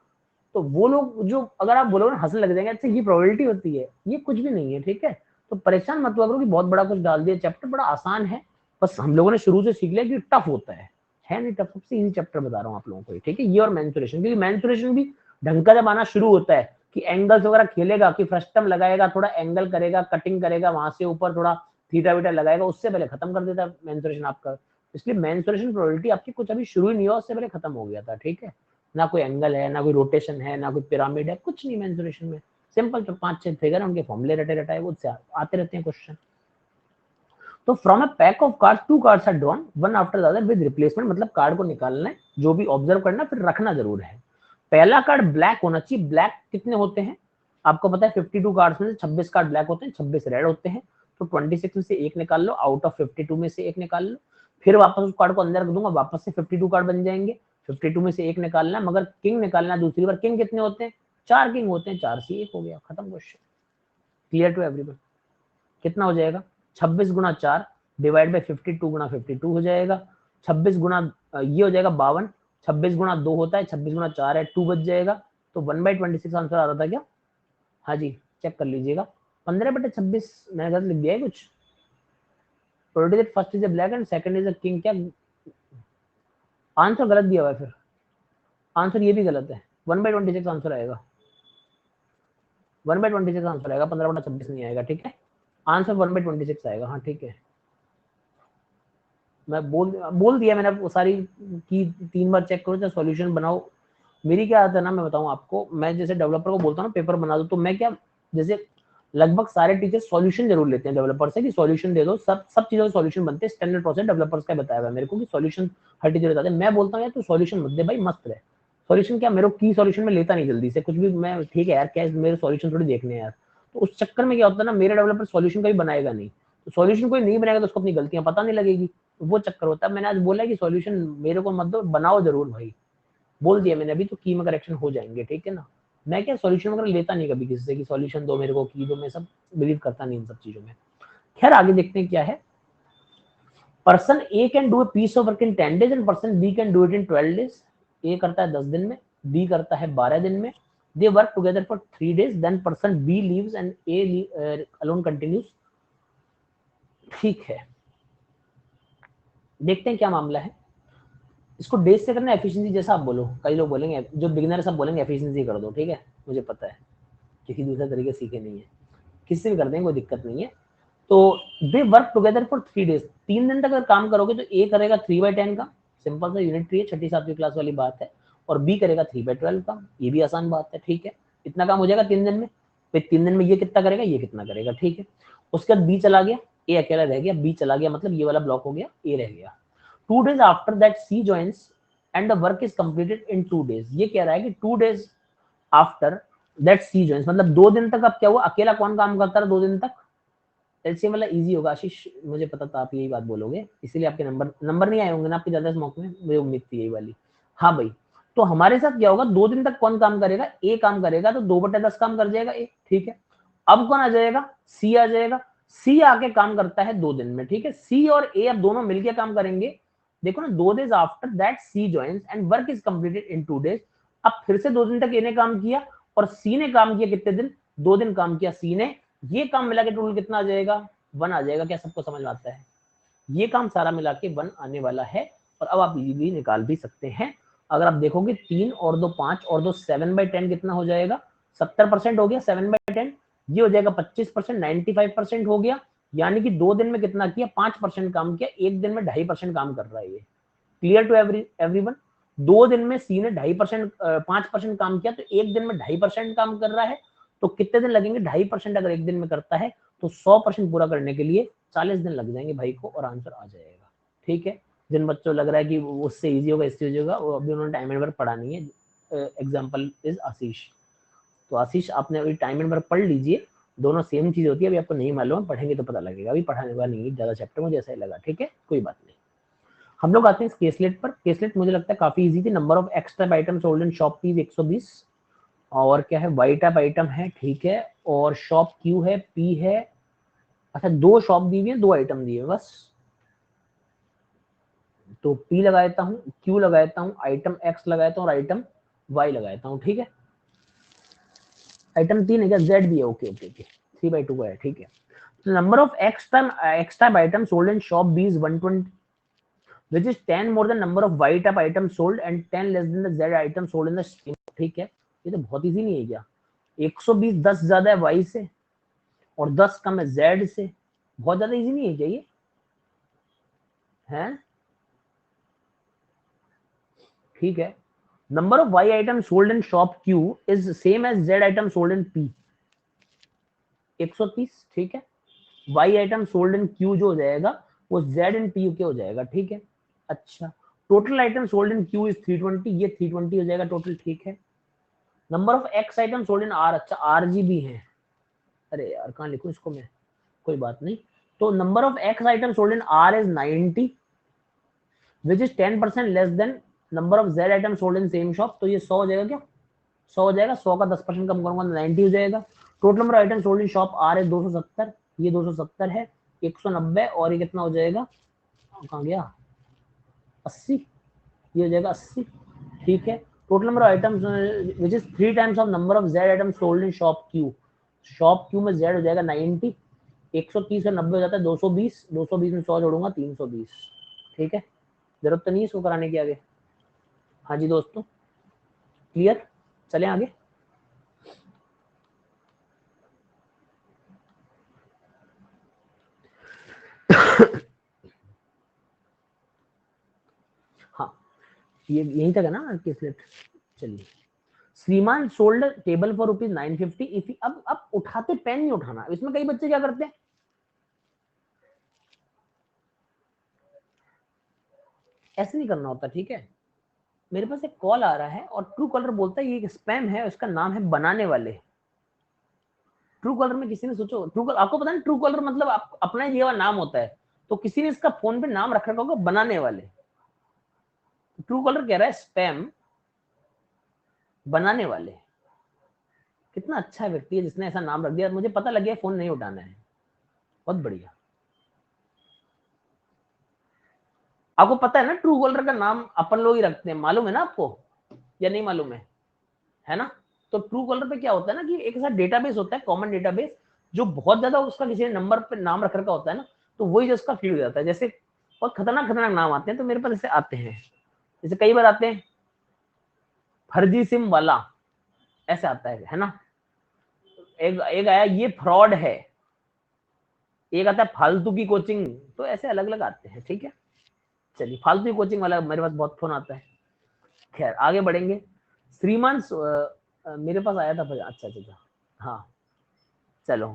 तो वो लोग जो अगर आप बोलोगे ना हंसने लग जाएंगे, अच्छा ये प्रोबेबिलिटी होती है, ये कुछ भी नहीं है, ठीक है। तो परेशान मत हुआ करो कि बहुत बड़ा कुछ डाल दिया, चैप्टर बड़ा आसान है, बस हम लोगों ने शुरू से सीख लिया कि टफ होता है नहीं टफ, सबसे इजी चैप्टर बता रहा हूँ आप लोगों को, ठीक है। ये और मेंसुरेशन, क्योंकि मेंसुरेशन भी ढंग का जब आना शुरू होता है कि एंगल्स वगैरह खेलेगा, कि फ्रस्टम लगाएगा, थोड़ा एंगल करेगा, कटिंग करेगा, वहां से ऊपर थोड़ा थीटा वीटा लगाएगा, उससे पहले खत्म कर देता है मेंसुरेशन आपका। इसलिए मेंसुरेशन प्रोबेबिलिटी आपकी कुछ अभी शुरू ही नहीं हुआ, उससे पहले खत्म हो गया था, ठीक है। ना कोई एंगल है, ना कोई रोटेशन है, ना कोई पिरामिड है, कुछ नहीं मेंसुरेशन में। सिंपल जो 5-6 फिगर उनके फॉर्मूले रटे रटाए वो आते रहते हैं क्वेश्चन। तो from a pack of cards, 2 cards are drawn one after the other with replacement, मतलब कार्ड को निकालना है, जो भी ऑब्जर्व करना फिर रखना जरूर है। पहला कार्ड ब्लैक होना चाहिए। ब्लैक कितने होते हैं आपको पता है? 52 कार्ड्स में से 26 कार्ड ब्लैक होते हैं, 26 रेड होते हैं। तो 26 में से एक निकाल लो, आउट ऑफ 52 में से एक निकाल लो, फिर वापस उस कार्ड को अंदर रख दूंगा, वापस से 52 कार्ड बन जाएंगे। 52 में से एक निकालना, मगर किंग निकालना दूसरी बार। किंग कितने होते हैं? 4 किंग होते हैं, 4 से 1 हो गया, खत्म क्वेश्चन। Clear to everyone? कितना हो जाएगा? 26 गुना 4 डिवाइड बाई 52 गुना 52 हो जाएगा। 26 गुना ये हो जाएगा 52, 26 गुना 2 होता है, 26 गुना 4 है, 2 बच जाएगा। तो 1/26 आंसर आ रहा था क्या? हाँ जी, चेक कर लीजिएगा। 15/26 मैंने गलत लिख दिया है कुछ? Product first is a black and second is a king, क्या आंसर गलत दिया हुआ है? फिर आंसर ये भी गलत है, 1/26 आंसर आएगा, 1/26 आंसर आएगा, 15/26 नहीं आएगा, ठीक है। आंसर 1/26 आएगा, हाँ ठीक है। मैं बोल दिया मैंने, वो सारी की 3 बार चेक करो, चाहे सॉल्यूशन बनाओ। मेरी क्या आदत है ना, मैं बताऊं आपको, मैं जैसे डेवलपर को बोलता हूँ पेपर बना दो, तो मैं क्या, जैसे लगभग सारे टीचर सॉल्यूशन जरूर लेते हैं डेवलपर से कि सॉल्यूशन दे दो, सब चीजों के सॉल्यूशन बनते हैं, स्टैंडर्ड प्रोसेस डेवलपर्स का बताया हुआ है मेरे को कि सॉल्यूशन हर टीचर बताते हैं। मैं बोलता हूँ यार तू सॉल्यूशन मत दे भाई, मस्त रहे। सॉल्यूशन क्या, मेरे को की सॉल्यूशन में लेता नहीं जल्दी से कुछ भी, मैं ठीक है यार क्या मेरे सॉल्यूशन थोड़ी देखने हैं यार। तो उस चक्कर में क्या होता है ना, मेरे डेवलपर सॉल्यूशन कभी बनाएगा नहीं, तो सॉल्यूशन कोई नहीं बनाएगा तो उसको अपनी गलतियां पता नहीं लगेगी, वो चक्कर होता है। मैंने आज बोला कि सॉल्यूशन मेरे को मत दो, बनाओ जरूर भाई, बोल दिया मैंने अभी, तो की में करेक्शन हो जाएंगे, ठीक है ना। मैं क्या सॉल्यूशन वगैरह लेता नहीं कभी किसी से कि सॉल्यूशन दो मेरे को, की दो, मैं सब बिलीव करता नहीं इन सब चीजों में। खैर आगे देखते हैं क्या है। Person A can do a piece of work in 10 days and person B can do it in 12 days। A करता है 10 दिन में, बी करता है 12 दिन में। They work together for 3 days, then person B leaves and A alone continues. ठीक है, देखते हैं क्या मामला है। इसको डेज से करना, एफिशिएंसी जैसा आप बोलो, कई लोग बोलेंगे जो बिगिनर सब बोलेंगे एफिशिएंसी कर दो, ठीक है, मुझे पता है किसी दूसरे तरीके सीखे नहीं है, किसी से भी कर देंगे कोई दिक्कत नहीं है। तो दे वर्क टुगेदर फॉर 3 days, 3 दिन तक अगर काम करोगे तो ए करेगा 3/10 का, सिंपल सा यूनिट 3 है, 6ठी 7वीं क्लास वाली बात है। और बी करेगा 3/12 का, ये भी आसान बात है, ठीक है। इतना काम हो जाएगा 3 दिन में। फिर 3 दिन में ये कितना करेगा, ये कितना करेगा, ठीक है। उसके बाद बी चला गया, ए अकेला रह गया, बी चला गया मतलब ये वाला ब्लॉक हो गया, ए रह गया। 2 days after that C joins and the work is completed in 2 days। ये कह रहा है कि 2 days after that C joins, मतलब 2 दिन तक अब क्या हुआ, अकेला कौन काम करता रहा 2 दिन तक? एलसीएम वाला इजी होगा आशीष, मुझे पता था आप यही बात बोलोगे, इसीलिए आपके नंबर नहीं आए होंगे ना आपके ज्यादा मॉक में, मुझे उम्मीद थी यही वाली। हाँ भाई, तो हमारे साथ क्या होगा, 2 दिन तक कौन काम करेगा, ए काम करेगा, तो 2/10 काम कर जाएगा ए, ठीक है। अब कौन आ जाएगा, सी आ जाएगा। सी आके काम करता है 2 दिन में, ठीक है। सी और ए अब दोनों मिलकर काम करेंगे। देखो ना, 2 days after that C joins and work is completed in 2 days। अब फिर से 2 दिन तक ए ने काम किया और सी ने काम किया कितने दिन, 2 दिन काम किया सी ने, ये काम मिला के टोटल कितना आ जाएगा, 1 आ जाएगा। क्या सबको समझ में आता है? ये काम सारा मिला के 1 आने वाला है। और अब आप इजीली निकाल भी सकते हैं। अगर आप देखोगे 3 और 2 5 और 2 7/10 कितना हो जाएगा, 70% हो गया 7/10, ये हो जाएगा 25%, 95% हो गया। यानी कि 2 दिन में कितना किया, 5% काम किया, 1 दिन में 2.5% काम कर रहा है ये। Clear to everyone? 2 दिन में सी ने 2.5% 5% काम किया, तो 1 दिन में 2.5% काम कर रहा है। तो कितने दिन लगेंगे, 2.5% अगर 1 दिन में करता है तो 100% पूरा करने के लिए 40 दिन लग जाएंगे भाई को, और आंसर आ जाएगा। ठीक है, जिन बच्चों लग रहा है कि उससे इजी होगा इससे इजी होगा, वो अभी उन्होंने टाइम एंड वर्क पढ़ा नहीं है। एग्जाम्पल इज आशीष। तो आशीष आपने अभी टाइम एंड वर्क पढ़ लीजिए, दोनों सेम चीज होती है। अभी आपको नहीं मालूम, पढ़ेंगे तो पता लगेगा, अभी पढ़ाने वाला नहीं है ज्यादा चैप्टर, मुझे ऐसा ही लगा। ठीक है, कोई बात नहीं। हम लोग आते हैं केसलेट पर। केसलेट मुझे लगता है काफी इजी थी। Number of X type item sold in shop P 120, और क्या है, वाई टाइप आइटम है, ठीक है, और शॉप क्यू है, पी है। अच्छा, 2 शॉप दी हुई है, 2 आइटम दिए बस, तो पी लगा देता हूँ, क्यू लगा देता हूँ, आइटम एक्स लगा देता हूँ और आइटम वाई लगा देता हूँ। ठीक है, आइटम 3 है क्या, जेड भी है, ओके ओके ओके, 3/2 है, ठीक है। Number of X type item sold in shop B is 120, which is 10 more than number of y type items sold and 10 less than the z item sold in the same। ठीक है, ये तो बहुत इजी नहीं है क्या, 120 10 ज्यादा है y से और 10 कम है z से, बहुत ज्यादा इजी नहीं है क्या ये, है? ठीक है, number of y item sold in shop q is same as z item sold in p, 130। ठीक है, y item sold in q जो हो जाएगा वो z इन p के हो जाएगा। ठीक है, अच्छा, total item sold in q is 320, ये 320 हो जाएगा टोटल। ठीक है, number of x item sold in are, अच्छा आर जी भी है, अरे यार कहाँ लिखूं इसको मैं, कोई बात नहीं। तो number of x item sold in are is 90, which is 10% less than number of Z item sold in same shop. तो ये 100 हो जाएगा क्या, 100 हो जाएगा, 100 का 10% कम करूंगा 90 हो जाएगा। Total number item sold in shop are है 270, ये 270 है, 190 और ये कितना हो जाएगा, कहाँ गया, 80, ये हो जाएगा 80। ठीक है, total number of items which is 3 times of number of Z item sold in shop Q, shop Q में जेड हो जाएगा 90, 130 से 90 हो जाता है 220, 220 में 100 जोड़ूंगा 320। ठीक है, जरूरत तो नहीं है इसको कराने के आगे। हाँ जी दोस्तों, क्लियर, चले आगे। हाँ, ये यहीं तक है ना केसलेट। चलिए, श्रीमान सोल्ड टेबल फॉर ₹950 इफ, अब उठाते पेन नहीं उठाना, इसमें कई बच्चे क्या करते हैं, ऐसे नहीं करना होता। ठीक है, मेरे पास एक कॉल आ रहा है और ट्रू कॉलर बोलता है ये स्पैम है, उसका नाम है बनाने वाले। ट्रू कॉलर में किसी ने सोचो, ट्रू कॉलर आपको पता नहीं, ट्रू कॉलर मतलब आप अपना ये वाला नाम होता है, तो किसी ने इसका फोन पे नाम रख रखा होगा बनाने वाले। ट्रू कॉलर कह रहा है स्पैम बनाने वाले। कितना अच्छा व्यक्ति है जिसने ऐसा नाम रख दिया, मुझे पता लग गया फोन नहीं उठाना है, बहुत बढ़िया। आपको पता है ना ट्रू कॉलर का नाम अपन लोग ही रखते हैं, मालूम है ना आपको या नहीं मालूम है ना? तो ट्रू कॉलर पे क्या होता है ना कि एक ऐसा डेटाबेस होता है, कॉमन डेटाबेस, जो बहुत ज्यादा उसका किसी ने नंबर पे नाम रख रखा होता है ना, तो वही जो उसका फीड हो जाता है। जैसे बहुत खतरनाक खतरनाक नाम आते हैं, तो मेरे पास ऐसे आते हैं, जैसे कई बार आते हैं फर्जी सिम वाला, ऐसे आता है ना। एक आया ये फ्रॉड है, एक आता है फालतू की कोचिंग, तो ऐसे अलग अलग आते हैं। ठीक है, चलिए, फालतू की कोचिंग वाला मेरे पास बहुत फोन आता है। खैर आगे बढ़ेंगे। श्रीमान मेरे पास आया था, अच्छा अच्छा, हाँ चलो।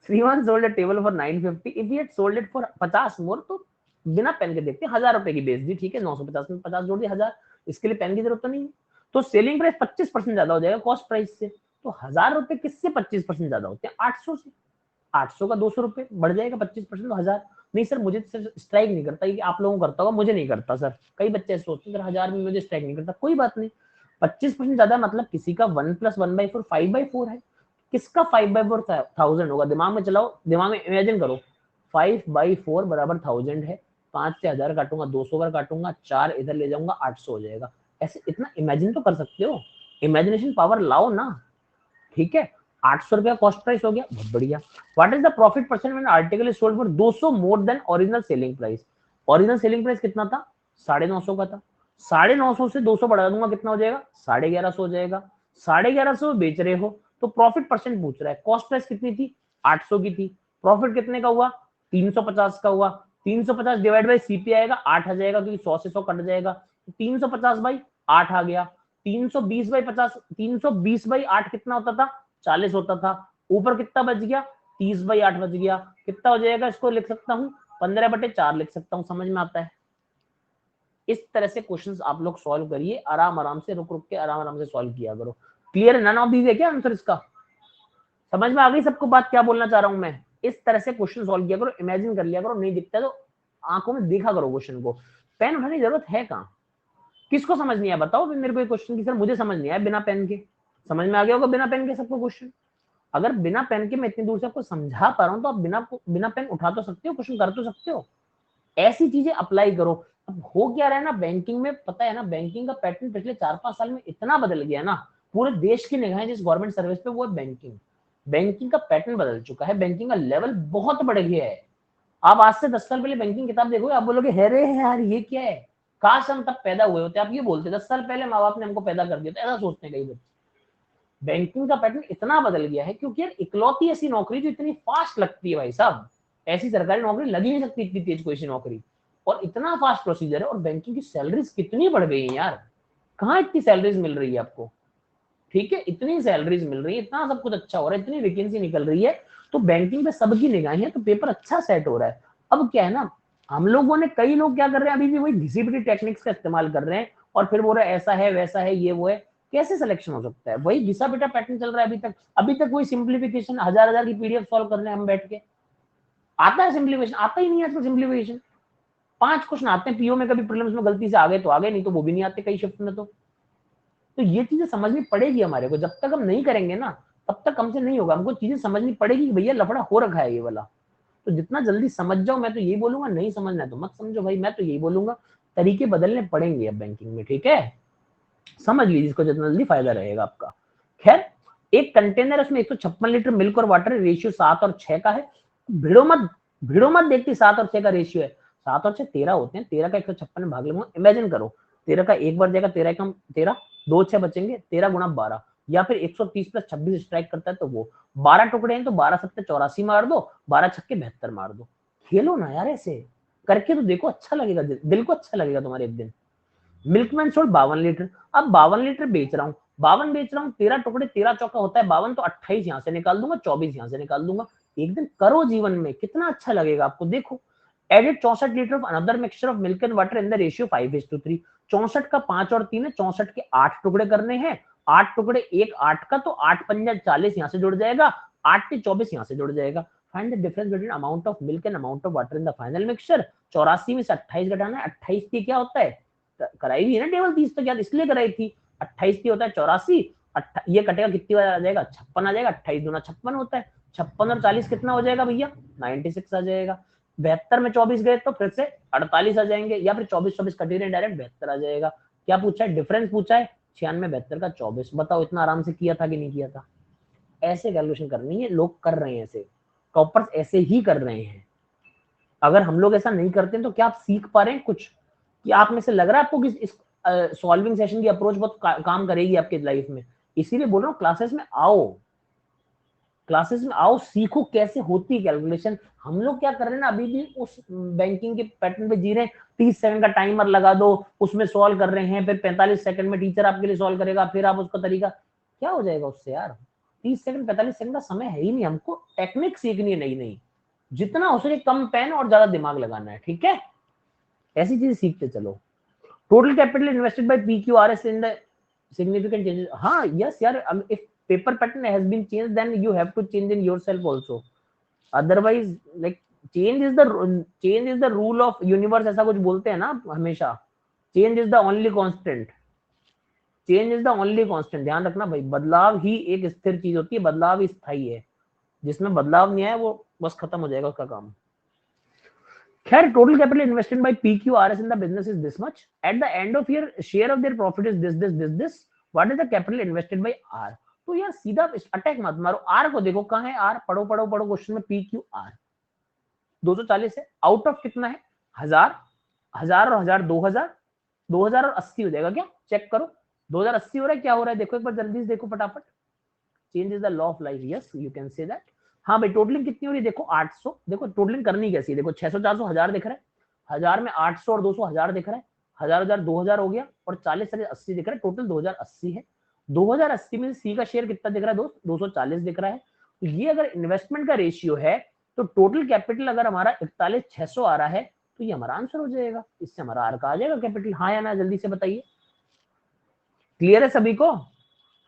श्रीमान sold a table for 950, if he had sold it for 50 मोर, तो बिना पेन के देखते हैं, 1000 रुपए की बेच दी। ठीक है, 950 में 50 जोड़ दिया, 1000, इसके लिए पेन की जरूरत तो नहीं है। तो सेलिंग प्राइस 25% ज्यादा हो जाएगा कॉस्ट प्राइस से। तो 1000 रुपए किससे 25% ज्यादा होते हैं, 800 से। 800 का 200 रुपए बढ़ जाएगा, 25% तो 1000। नहीं सर, मुझे स्ट्राइक नहीं करता, कि आप लोगों को करता होगा, मुझे नहीं करता सर। कई बच्चे ऐसे सोचते हैं सर 1000 में मुझे स्ट्राइक नहीं करता, कोई बात नहीं। 25% ज्यादा मतलब किसी का 1 + 1/4 5/4 है, किसका 5/4 1000 होगा, दिमाग में चलाओ, दिमाग में इमेजिन करो। 5/4 बराबर 1000 है, 5 से 1000 काटूंगा, 200 बार काटूंगा, 4 इधर ले जाऊंगा, 800 हो जाएगा। ऐसे इतना इमेजिन तो कर सकते हो, इमेजिनेशन पावर लाओ ना, ठीक है। 800 रुपया कॉस्ट प्राइस हो गया, बहुत बढ़िया। What is the profit percent when article is sold for 200 more than original selling price? Original selling price कितना था? 950 का था। 950 से 200 बढ़ा दूंगा, कितना हो जाएगा? 1150 हो जाएगा। 1150 बेच रहे हो तो प्रॉफिट परसेंट पूछ रहा है। कॉस्ट प्राइस कितनी थी? 800 की थी। प्रॉफिट कितने का हुआ? 350 का हुआ। 350 डिवाइड बाई सीपी आएगा 8 आ जाएगा, क्योंकि 100 से 100 कट जाएगा। 350 बाई 8 आ गया। 320 बाई 50, 320 बाई 8 कितना होता था? 40 होता था। ऊपर कितना बच गया? 30 बाई 8 बच गया। कितना हो जाएगा? इसको लिख सकता हूँ 15/4 लिख सकता हूँ। समझ में आता है? इस तरह से क्वेश्चंस आप लोग सॉल्व करिए, आराम आराम से, रुक रुक के आराम आराम से सॉल्व किया करो। क्लियर है? नन ऑफ दीज है क्या आंसर इसका? समझ में आ गई सबको बात क्या बोलना चाह रहा हूं मैं? इस तरह से क्वेश्चन सॉल्व किया करो, इमेजिन कर लिया करो, नहीं दिखता तो आंखों में देखा करो क्वेश्चन को। पेन उठाने की जरूरत है कहाँ? किसको समझ नहीं आया बताओ मेरे को क्वेश्चन की? सर मुझे समझ नहीं आया बिना पेन के। समझ में आ गया होगा बिना पेन के सबको क्वेश्चन? अगर बिना पेन के मैं इतनी दूर से आपको समझा पा रहा हूँ तो आप बिना पेन उठा तो सकते हो, क्वेश्चन कर तो सकते हो। ऐसी चीजें अप्लाई करो। अब हो क्या रहा है ना बैंकिंग में, पता है ना, बैंकिंग का पैटर्न पिछले 4-5 साल में इतना बदल गया ना, पूरे देश की निगाहें जिस गवर्नमेंट सर्विस पे वो है बैंकिंग। बैंकिंग का पैटर्न बदल चुका है, बैंकिंग का लेवल बहुत बढ़ गया है। आप आज से 10 साल पहले बैंकिंग किताब देखोगे, आप बोलोगे है रे यार ये क्या है, काश हम तब पैदा हुए होते। आप ये बोलते 10 साल पहले माँ बाप ने हमको पैदा कर दिया था, ऐसा सोचते हैं कई बच्चे। बैंकिंग का पैटर्न इतना बदल गया है क्योंकि यार इकलौती ऐसी नौकरी जो इतनी फास्ट लगती है भाई साहब, ऐसी सरकारी नौकरी लग ही नहीं सकती इतनी तेज कोई सी नौकरी, और इतना फास्ट प्रोसीजर है। और बैंकिंग की सैलरीज कितनी बढ़ गई है यार, कहाँ इतनी सैलरीज मिल रही है आपको? ठीक है, इतनी सैलरीज मिल रही है, इतना सब कुछ अच्छा हो रहा है, इतनी वैकेंसी निकल रही है, तो बैंकिंग पे सबकी निगाहें हैं, तो पेपर अच्छा सेट हो रहा है। अब क्या है ना, हम लोगों ने, कई लोग क्या कर रहे हैं, अभी भी वही घिसी पिटी टेक्निक्स का इस्तेमाल कर रहे हैं, और फिर बोल रहे हैं ऐसा है वैसा है ये वो है। कैसे सिलेक्शन हो सकता है? वही घिसा पिटा पैटर्न चल रहा है अभी तक वही सिंप्लीफिकेशन, हजार हजार की पीडीएफ सॉल्व कर रहे हैं हम बैठ के। आता है सिंप्लीफिकेशन? आता ही नहीं है आजकल सिंप्लीफिकेशन। 5 क्वेश्चन आते हैं पीओ में, कभी प्रीलिम्स में गलती से आ गए तो आ गए, नहीं तो वो भी नहीं आते कई शिफ्ट में। तो ये चीजें समझनी पड़ेगी हमारे को, जब तक हम नहीं करेंगे ना तब तक हमसे नहीं होगा। हमको चीजें समझनी पड़ेगी कि भैया लफड़ा हो रखा है ये वाला। तो जितना जल्दी समझ जाओ, मैं तो यही बोलूंगा, नहीं समझना है तो मत समझो भाई, मैं तो यही बोलूंगा, तरीके बदलने पड़ेंगे अब बैंकिंग में, ठीक है। समझ लीजिए इसको, जितना जल्दी फायदा रहेगा आपका। खैर, एक कंटेनर है, उसमें 156 लीटर मिल्क और वाटर, रेशियो 7 और 6 का है। भिड़ो मत देखती, 7 और 6 का रेशियो है। 7 और 6 13 होते हैं, 13 का 156 में भाग लूंगा। इमेजिन करो 13 का एक बार जाएगा, 13 कम 13, 2 6 बचेंगे, 13 गुणा 12, या फिर 130 प्लस 26 स्ट्राइक करता है तो वो 12 टुकड़े हैं, तो 12 7 84 मार दो, 12 छक्के 72 मार दो। खेलो ना यार, ऐसे करके तो देखो, अच्छा लगेगा, दिल को अच्छा लगेगा तुम्हारे एक दिन। Milkman sold 52 litre. अब 52 लीटर बेच रहा हूँ, 52 बेच रहा हूँ, 13 टुकड़े 13 चौका होता है 52, तो 28 यहां से निकाल दूंगा, 24 यहां से निकाल दूंगा। एक दिन करो जीवन में, कितना अच्छा लगेगा आपको, देखो। Added 64 litre of another mixture of milk and water in the ratio 5:3। 64 का 5 और 3 है, 64 के 8 टुकड़े करने हैं। 8 टुकड़े 1 8 का, तो 8 पंजा 40 यहां से जुड़ जाएगा, 8 के 24 यहां से जुड़ जाएगा। Find the difference between amount of milk and amount of water in the final mixture. 84 में से 28 घटाना है। 28 की क्या होता है, कराई हुई है ना टेबल 30 तक याद, इसलिए कराई थी। 28 की होता है 84, ये कटेगा कितनी बार आ जाएगा, 56 आ जाएगा। 28 दूना 56 होता है, 56 और 40 कितना हो जाएगा भैया, 96 आ जाएगा। 72 में 24 गए तो फिर से 48 आ जाएंगे, या फिर 24 24 कटे रहे डायरेक्ट 72 आ जाएगा। क्या पूछा है, डिफरेंस पूछा है, 96 72 का 24। बताओ इतना आराम से किया था कि नहीं किया था? ऐसे कैलकुलेशन करनी है, लोग कर रहे हैं ऐसे, टॉपर्स ऐसे ही कर रहे हैं। अगर हम लोग ऐसा नहीं करते तो क्या आप सीख पा रहे हैं कुछ? कि आप में से लग रहा है आपको कि इस सॉल्विंग सेशन की अप्रोच बहुत काम करेगी आपके लाइफ में? इसीलिए बोल रहा हूँ क्लासेस में आओ, क्लासेस में आओ, सीखो कैसे होती है कैलकुलेशन। हम लोग क्या कर रहे हैं ना, अभी भी उस बैंकिंग के पैटर्न पे जी रहे हैं। 30 सेकंड का टाइमर लगा दो, उसमें सॉल्व कर रहे हैं, फिर 45 सेकंड में टीचर आपके लिए सॉल्व करेगा, फिर आप उसका तरीका, क्या हो जाएगा उससे यार? 30 सेकंड 45 सेकंड का समय है ही नहीं, हमको टेक्निक सीखनी है नई नई। जितना हो सके कम पेन और ज्यादा दिमाग लगाना है, ठीक है। ऐसी चीज सीखते चलो। Total capital invested by PQRS in the significant changes. हाँ यस यार, if paper pattern has been changed then you have to change in yourself also. Otherwise like change is the rule of universe, ऐसा कुछ बोलते हैं ना हमेशा। Change is the only constant, change is the only constant. ध्यान रखना भाई, बदलाव ही एक स्थिर चीज होती है, बदलाव ही स्थायी है। जिसमें बदलाव नहीं आया वो बस खत्म हो जाएगा उसका काम। खैर total capital invested by PQRS in the business is this much, at the end of year share of their profit is this, what is the capital invested by R. तो यार सीधा अटैक मत मारो, आर को देखो कहां है आर, पढ़ो पढ़ो पढ़ो क्वेश्चन में PQR 240 है, आउट ऑफ कितना है 1000, 1000 और 1000 2000, 2000 और 80 हो जाएगा क्या, चेक करो 2080 हो रहा है, क्या हो रहा है देखो एक बार जल्दी से देखो फटाफट, change is the law of life, yes you can say that. हाँ भाई टोटलिंग कितनी हो रही है देखो 800, देखो टोटलिंग करनी कैसी है, देखो 600 400 1000 दिख रहा है, 1000 में 800 और 200 1000 दिख रहा है, 1000 1000 2000 हो गया, और 40 से 80 दिख रहा है, टोटल 2080 है। 2080 में सी का शेयर कितना दिख रहा है दोस्त, 240 दिख रहा है। तो ये अगर इन्वेस्टमेंट का रेशियो है तो टोटल कैपिटल अगर हमारा 41600 आ रहा है तो ये हमारा आंसर हो जाएगा, इससे हमारा आर का आ जाएगा कैपिटल, हाँ या ना जल्दी से बताइए। क्लियर है सभी को,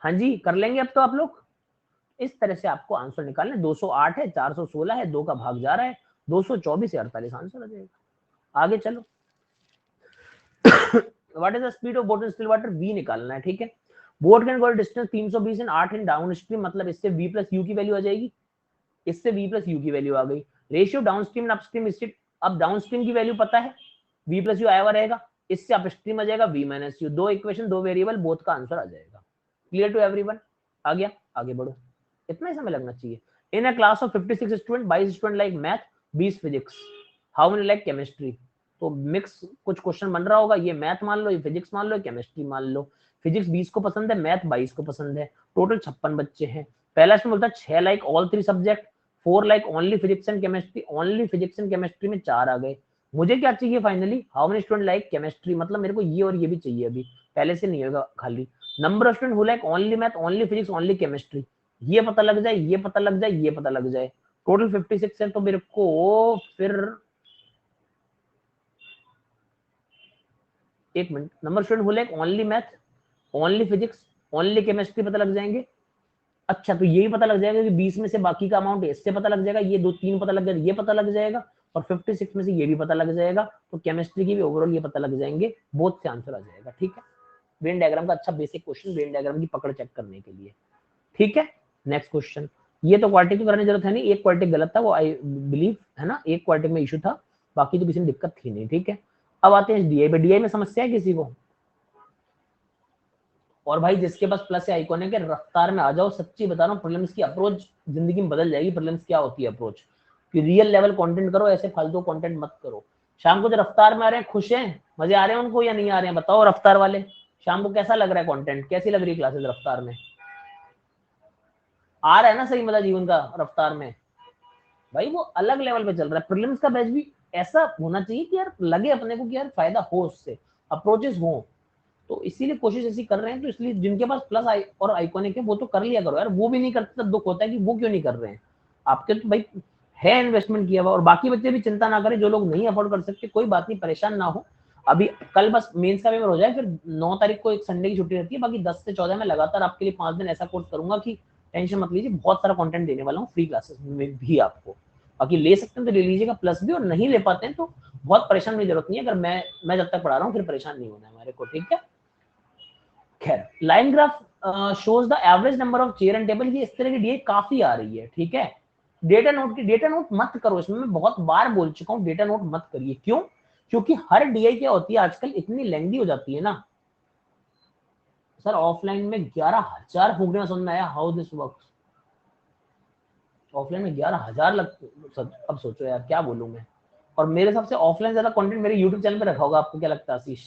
हाँ जी कर लेंगे अब तो आप लोग। इस तरह से आपको आंसर निकालना, 208 है, 416 है, 2 का भाग जा रहा है, 224 या 48 आंसर आ जाएगा। आगे चलो what is the speed of boat in still water, v निकालना है, ठीक है। Boat can go distance 320 in 8 in down stream, मतलब इससे v प्लस यू की वैल्यू आ जाएगी, इससे v प्लस यू की वैल्यू आ गई। Ratio down stream and upstream, इससे अब डाउन स्ट्रीम की वैल्यू पता है, v प्लस यू आया हुआ रहेगा, इससे अपस्ट्रीम आ जाएगा v माइनस यू, दो इक्वेशन दो वेरिएबल, बोथ का आंसर आ जाएगा। क्लियर टू एवरीवन, आ गया, आगे बढ़ो, इतना ही समय लगना चाहिए। In a class of 56 student, 22 student like math, 20 physics, how many like chemistry. तो मिक्स कुछ क्वेश्चन बन रहा होगा, ये मैथ मान लो, ये फिजिक्स मान लो, केमिस्ट्री मान लो। फिजिक्स 20 को पसंद है, मैथ 22 को पसंद है, टोटल 56 बच्चे हैं। पहला इसमें बोलता है 6 like all 3 subject, 4 like only physics and chemistry, only physics and chemistry में 4 आ गए। मुझे क्या चाहिए finally, how many student like chemistry, मतलब मेरे को ये और ये भी चाहिए, अभी पहले से नहीं होगा खाली। Number of student who like only math, only physics, only chemistry, ये पता लग जाए, ये पता लग जाए, ये पता लग जाए। टोटल 56 है, तो मेरे को फिर एक minute, number student who like only math, only physics, only chemistry पता लग जाएंगे। अच्छा तो यही पता लग जाएगा कि 20 में से बाकी का अमाउंट इससे पता लग जाएगा, ये 2 3 पता लग जाएगा, ये पता लग जाएगा, और 56 में से ये भी पता लग जाएगा, तो केमिस्ट्री की भी ओवरऑल ये पता लग जाएंगे, बोथ से आंसर आ जाएगा, ठीक है। वेन डायग्राम का अच्छा बेसिक क्वेश्चन, वेन डायग्राम की पकड़ चेक करने के लिए, ठीक है। नेक्स्ट क्वेश्चन, ये तो क्वार्टिक को करने की जरूरत है नहीं, एक क्वार्टिक गलत था वो आई बिलीव, है ना, एक क्वार्टिक में इशू था, बाकी तो किसी में दिक्कत थी नहीं, ठीक है। अब आते हैं डीआई पे, डीआई में समस्या है किसी को, और भाई जिसके पास प्लस या आइकॉन है कि रफ्तार में आ जाओ, सच्ची बता रहा हूँ प्रीलिम्स की अप्रोच जिंदगी में बदल जाएगी। प्रीलिम्स क्या होती है अप्रोच, कि रियल लेवल कंटेंट करो, ऐसे फालतू कंटेंट मत करो। शाम को जो रफ्तार में आ रहे हैं खुश हैं, मजे आ रहे हैं उनको या नहीं आ रहे हैं, बताओ रफ्तार वाले, शाम को कैसा लग रहा है कंटेंट, कैसी लग रही है क्लासेस रफ्तार में, आ रहा है ना सही मजा जीवन का रफ्तार में, भाई वो अलग लेवल पे चल रहा है। प्रीलिम्स का बैच भी ऐसा होना चाहिए कि यार लगे अपने को कि यार फायदा हो उससे, अप्रोचेस हो, तो इसीलिए कोशिश ऐसी कर रहे हैं। तो इसलिए जिनके पास प्लस और आइकॉनिक है वो तो कर लिया करो यार, वो भी नहीं करते तब दुख होता है कि वो क्यों नहीं कर रहे हैं। आपके तो भाई है इन्वेस्टमेंट किया हुआ, और बाकी बच्चे भी चिंता ना करें, जो लोग नहीं अफोर्ड कर सकते कोई बात नहीं, परेशान ना हो। अभी कल बस मेंस का पेपर हो जाए, फिर 9 तारीख को एक संडे की छुट्टी रहती है, बाकी 10 से 14 में लगातार आपके लिए 5 दिन ऐसा कोर्स करूंगा कि टेंशन मत लीजिए, बहुत सारा कंटेंट देने वाला हूँ फ्री क्लासेस में भी आपको। बाकी ले सकते हैं तो ले लीजिएगा प्लस भी, और नहीं ले पाते हैं तो बहुत परेशान होने की जरूरत नहीं है, अगर मैं जब तक पढ़ा रहा हूँ फिर परेशान नहीं होना है हमारे को, ठीक है। खैर line graph shows the average number of chair and table, ये इस तरह की डीए काफी आ रही है, ठीक है। डेटा नोट की, डेटा नोट मत करो, इसमें मैं बहुत बार बोल चुका हूँ, डेटा नोट मत करिए। क्यों, क्योंकि हर डीआई क्या होती है आजकल इतनी लेंदी हो जाती है ना। सर ऑफलाइन में 11,000 फूकने में समझ में आया हाउ दिस वर्क्स, ऑफलाइन में 11,000 लग, अब सोचो यार क्या बोलूं मैं। और मेरे हिसाब से ऑफलाइन ज्यादा कंटेंट मेरे यूट्यूब चैनल पे रखा होगा, आपको क्या लगता है आशीष,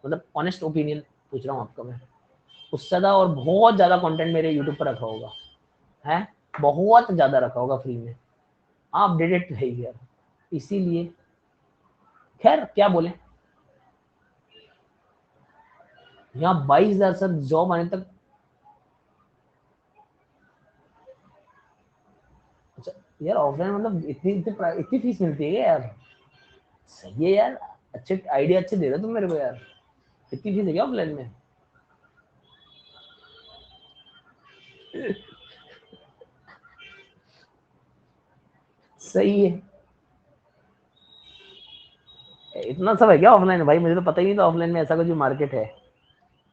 मतलब ऑनेस्ट ओपिनियन पूछ रहा हूँ आपका मैं, उससे ज्यादा और बहुत ज्यादा कंटेंट मेरे यूट्यूब पर रखा होगा, है बहुत ज्यादा रखा होगा फ्री में, आप अपडेटेड है यार, इसीलिए। खैर क्या बोले, यहाँ 22,000 सर जॉब आने तक। अच्छा यार ऑफलाइन मतलब इतनी फीस मिलती है यार, सही है यार, अच्छे आइडिया अच्छे दे रहे हो तुम मेरे को यार, इतनी फीस है क्या ऑफलाइन में। सही है, इतना सब है क्या ऑफलाइन, भाई मुझे तो पता ही नहीं था ऑफलाइन में ऐसा कुछ मार्केट है,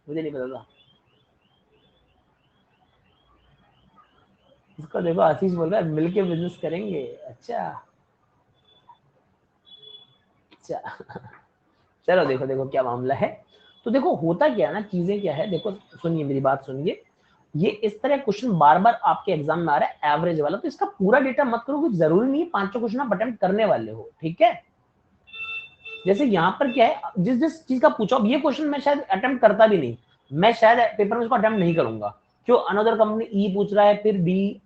मुझे नहीं पता था। इसको देखो आशीष बोल रहा है मिलके बिजनेस करेंगे, अच्छा चलो देखो देखो क्या मामला है। तो देखो होता क्या है ना, चीजें क्या है, देखो सुनिए मेरी बात सुनिए। ये इस तरह क्वेश्चन बार बार आपके एग्जाम में आ रहा है एवरेज वाला, तो इसका पूरा डेटा मत करो, कुछ जरूरी नहीं है 5 क्वेश्चन आप अटेम्प्ट करने वाले हो, ठीक है। जैसे यहाँ पर क्या है, जिस जिस चीज का पूछो, अब ये क्वेश्चन मैं शायद अटेम्प्ट करता भी नहीं, मैं शायद पेपर में इसको अटेम्प्ट नहीं करूंगा। क्यों, अनदर कंपनी ई पूछ रहा है, फिर बी,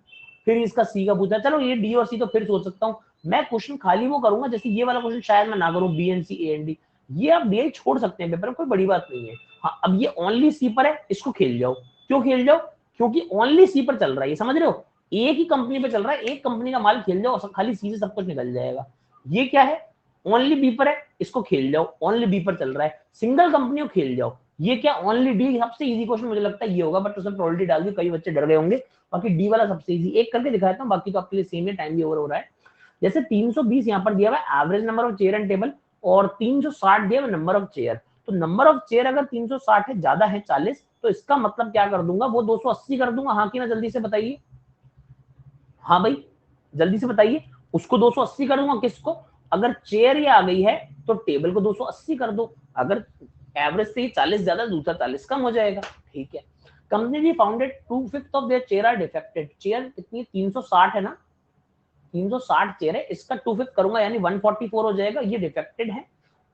फिर इसका सी का पूछा है, चलो ये डी और सी तो फिर सोच सकता हूँ। मैं क्वेश्चन खाली वो करूंगा, जैसे ये वाला क्वेश्चन शायद मैं ना करूँ, B N C A N D, ये आप डी छोड़ सकते हैं पेपर में, कोई बड़ी बात नहीं है। हाँ, अब ये ओनली सी पर है, इसको खेल जाओ। क्यों खेल जाओ, क्योंकि ओनली सी पर चल रहा है, ये समझ रहे हो, एक ही कंपनी पे चल रहा है, एक कंपनी का माल खेल जाओ, खाली सी से सब कुछ निकल जाएगा। ये क्या है, ओनली बी पर है, इसको खेल जाओ, ओनली बी पर चल रहा है, सिंगल कंपनी को खेल जाओ। ये क्या, ओनली डी, सबसे इजी क्वेश्चन मुझे लगता है ये होगा, बट उसमें प्रोबेबिलिटी डाल दी, कई बच्चे डर गए होंगे। बाकी डी वाला सबसे इजी, एक करके दिखाता हूँ, बाकी तो आपके लिए सेम है, टाइम भी ओवर हो रहा है। जैसे 320 यहाँ पर दिया हुआ है average number of chair and table, और 360 दिया हुआ नंबर ऑफ चेयर। तो नंबर ऑफ चेयर अगर 360 है, ज्यादा है 40, तो इसका मतलब क्या कर दूंगा, वो 280 कर दूंगा। हाँ कि ना, जल्दी से बताइए। हाँ भाई, जल्दी से बताइए, उसको 280 कर दूंगा, किसको, अगर चेयर ये आ गई है तो टेबल को 280 कर दो, अगर एवरेज से ही 40 ज्यादा, दूसरा 40 कम हो जाएगा, ठीक है। Company G founded 2/5 of their chair are defected, chair कितनी, 360 है ना, 360 चेयर है, इसका 2/5 करूंगा यानी 144 हो जाएगा, ये डिफेक्टेड है।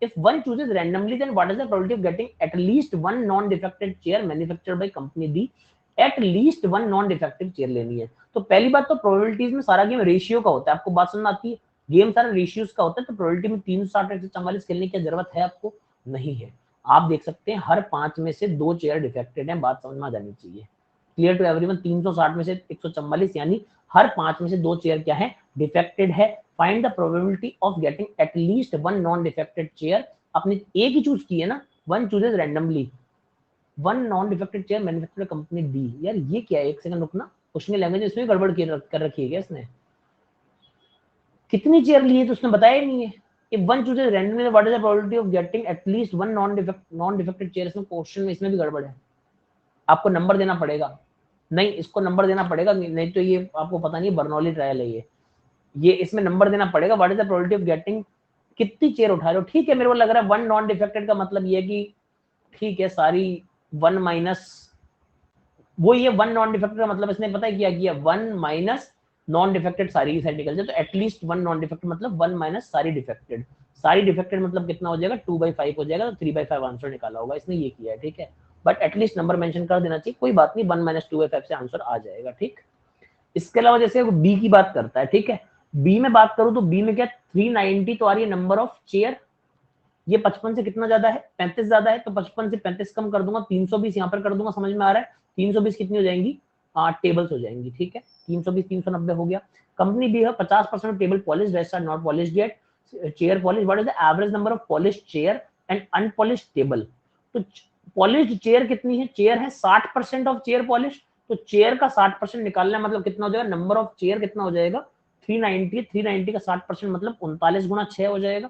If one chooses randomly, then what is the probability of getting at least one non-defective chair manufactured by company D? At least one non-defective chair लेनी है। तो पहली बात तो प्रोबेबिलिटीज में सारा गेम रेशियो का होता है, आपको बात समझ आती है, गेम सारा रेशियोज का होता है, तो प्रोबेबिलिटी में 360 144 खेलने की जरूरत है आपको, नहीं है। आप देख सकते हैं हर 5 में से 2 चेयर डिफेक्टेड है, बात समझ में आ जानी चाहिए, क्लियर टू एवरीवन। 360 में से 144 यानी हर 5 में से 2 चेयर क्या है, डिफेक्टेड है। Find the probability of getting at least one non defected chair, आपने एक ही चूज की है ना, one chooses randomly, one non defected chair manufacturer company D. यार ये क्या है, एक सेकंड रुकना, क्वेश्चन की लैंग्वेज इसमें गड़बड़ कर रखी है क्या इसने, कितनी चेयर ली है तो उसने बताया ही नहीं है। If one chooses randomly, what is the probability of getting at least one non-defected chair? इसमें क्वेश्चन में इसमें भी गड़बड़ है, आपको नंबर देना पड़ेगा, नहीं इसको नंबर देना पड़ेगा, नहीं तो ये आपको पता नहीं, बर्नौली ट्रायल है ये इसमें नंबर देना पड़ेगा। What is the probability of getting, कितनी चेयर उठा रहे हो, ठीक है, मेरे को लग रहा है वन नॉन डिफेक्टेड का मतलब ये है कि ठीक है सारी वन माइनस, वो ये वन नॉन डिफेक्टेड का मतलब इसने पता है क्या किया, वन माइनस नॉन डिफेक्टेड सारी की सारी निकल जाए, तो एटलीस्ट वन नॉन डिफेक्टेड मतलब वन माइनस सारी डिफेक्टेड, सारी डिफेक्टेड मतलब कितना हो जाएगा, 2/5 हो जाएगा, तो 3/5 आंसर निकाला होगा, इसने ये किया है, ठीक है। बट एटलीस्ट नंबर मेंशन कर देना चाहिए, कोई बात नहीं, 1 माइनस 2/5 से आंसर आ जाएगा, ठीक। इसके अलावा जैसे बी की बात करता है, ठीक है, बी में बात करूं तो बी में क्या 390 तो आ रही है नंबर ऑफ चेयर, ये 55 से कितना ज्यादा है, 35 ज्यादा है, तो 55 से 35 कम कर दूंगा, 320 यहाँ पर कर दूंगा, समझ में आ रहा है, 320 कितनी हो जाएंगी, 8 टेबल्स हो जाएंगी, ठीक है, 320 390 हो गया। कंपनी बी है 50% table polish, rest are not polish yet, chair polish, what is the average number of polish chair and unpolish table. तो पॉलिश चेयर कितनी है, चेयर है 60% ऑफ चेयर पॉलिश, तो चेयर का 60% निकालना मतलब कितना हो जाएगा, नंबर ऑफ चेयर कितना हो जाएगा, 390, 390 का 60% मतलब 39 गुना 6 हो जाएगा,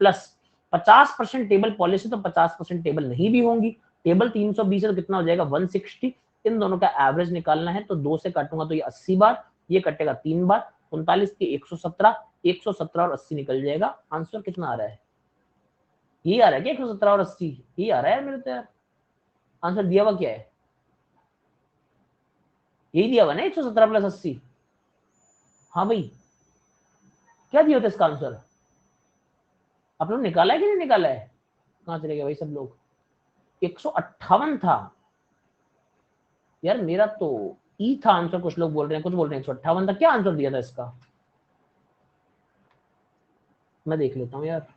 प्लस 50% टेबल पॉलिश है तो 50% टेबल नहीं भी होंगी, टेबल 320 है तो कितना हो जाएगा 160, इन दोनों का एवरेज निकालना है, तो 2 से काटूंगा तो ये 80 बार, ये कटेगा 3 बार, 39 के 117, 117 और 80 निकल जाएगा, आंसर कितना आ रहा है, ये आ रहा है क्या 117 और 80, ये आ रहा है यार मेरे तो यार, आंसर दिया हुआ क्या है, यही दिया हुआ ना 117 प्लस 80। हाँ भाई, क्या दिया होता इसका आंसर, आप लोग निकाला है कि नहीं निकाला है, कहां चले गए भाई सब लोग, 158 था यार मेरा तो, ई था आंसर, कुछ लोग बोल रहे हैं, कुछ बोल रहे हैं 158 था, क्या आंसर दिया था इसका, मैं देख लेता हूँ यार,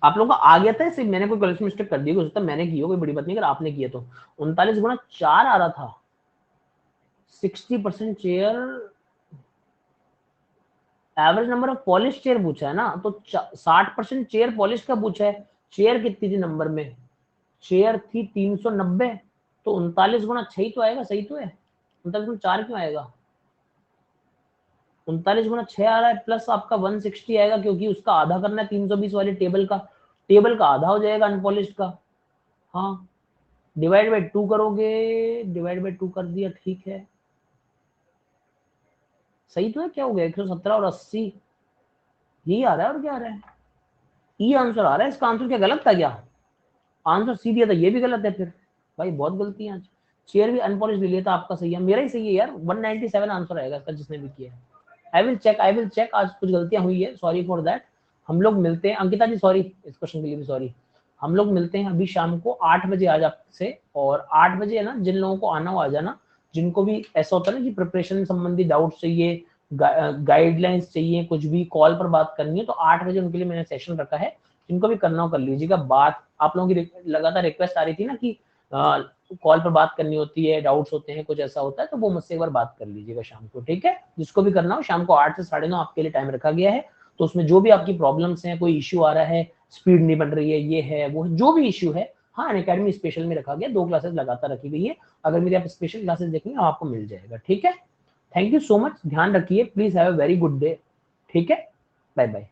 आप लोगों का आ गया था, सिर्फ मैंने कोई कलेक्शन मिस्टेक कर दी, हो सकता मैंने की हो, कोई बड़ी बात नहीं, अगर आपने किया तो 39 गुना 4 आ रहा था, 60% chair, average number of polish chair पूछा है ना, तो 60% चेयर पॉलिश का पूछा है, चेयर कितनी थी नंबर में, चेयर थी 390, तो 39 गुना 6 तो आएगा, सही तो है, 39 गुना 4 क्यों आएगा, 39 गुना 6 आ रहा है, प्लस आपका 160 आएगा, क्योंकि उसका आधा करना है 320 वाले टेबल का आधा हो जाएगा अनपॉलिश का, हाँ, डिवाइड बाई 2 करोगे, डिवाइड बाई 2 कर दिया, ठीक है, सही तो है, क्या हो गया 117 और 80 यही आ रहा है और क्या आ रहा है, ई आंसर आ रहा है। इसका आंसर क्या गलत था क्या, आंसर सी दिया था, ये भी गलत है फिर भाई, बहुत गलती है आज। चेयर भी अनपॉलिश ले लिया था, आपका सही है, मेरा ही सही है यार, 197 आंसर आएगा इसका जिसने भी किया है। आई विल चेक, आज कुछ गलतियां हुई है, सॉरी फॉर दैट। हम लोग मिलते हैं अंकिता जी, सॉरी इस क्वेश्चन के लिए भी सॉरी। हम लोग मिलते हैं अभी शाम को 8 बजे आज आपसे, और 8 बजे है ना, जिन लोगों को आना हो आ जाना, जिनको भी ऐसा होता है ना कि प्रिपरेशन संबंधी डाउट चाहिए, गाइडलाइंस चाहिए, कुछ भी कॉल पर बात करनी है, तो 8 बजे उनके लिए मैंने सेशन रखा है, जिनको भी करना हो कर लीजिएगा। बात आप लोगों की लगातार रिक्वेस्ट आ रही थी ना कि कॉल पर बात करनी होती है, डाउट्स होते हैं, कुछ ऐसा होता है, तो वो मुझसे एक बार बात कर लीजिएगा शाम को, ठीक है। जिसको भी करना हो शाम को 8 से 9:30 आपके लिए टाइम रखा गया है, तो उसमें जो भी आपकी प्रॉब्लम्स हैं, कोई इश्यू आ रहा है, स्पीड नहीं बन रही है, ये है वो, जो भी इश्यू है, हाँ अनअकैडमी स्पेशल में रखा गया, 2 क्लासेस लगातार रखी गई है, अगर मेरी आप स्पेशल क्लासेस देखेंगे आपको मिल जाएगा, ठीक है। थैंक यू सो मच, ध्यान रखिए, please have a very good day, ठीक है, बाय बाय।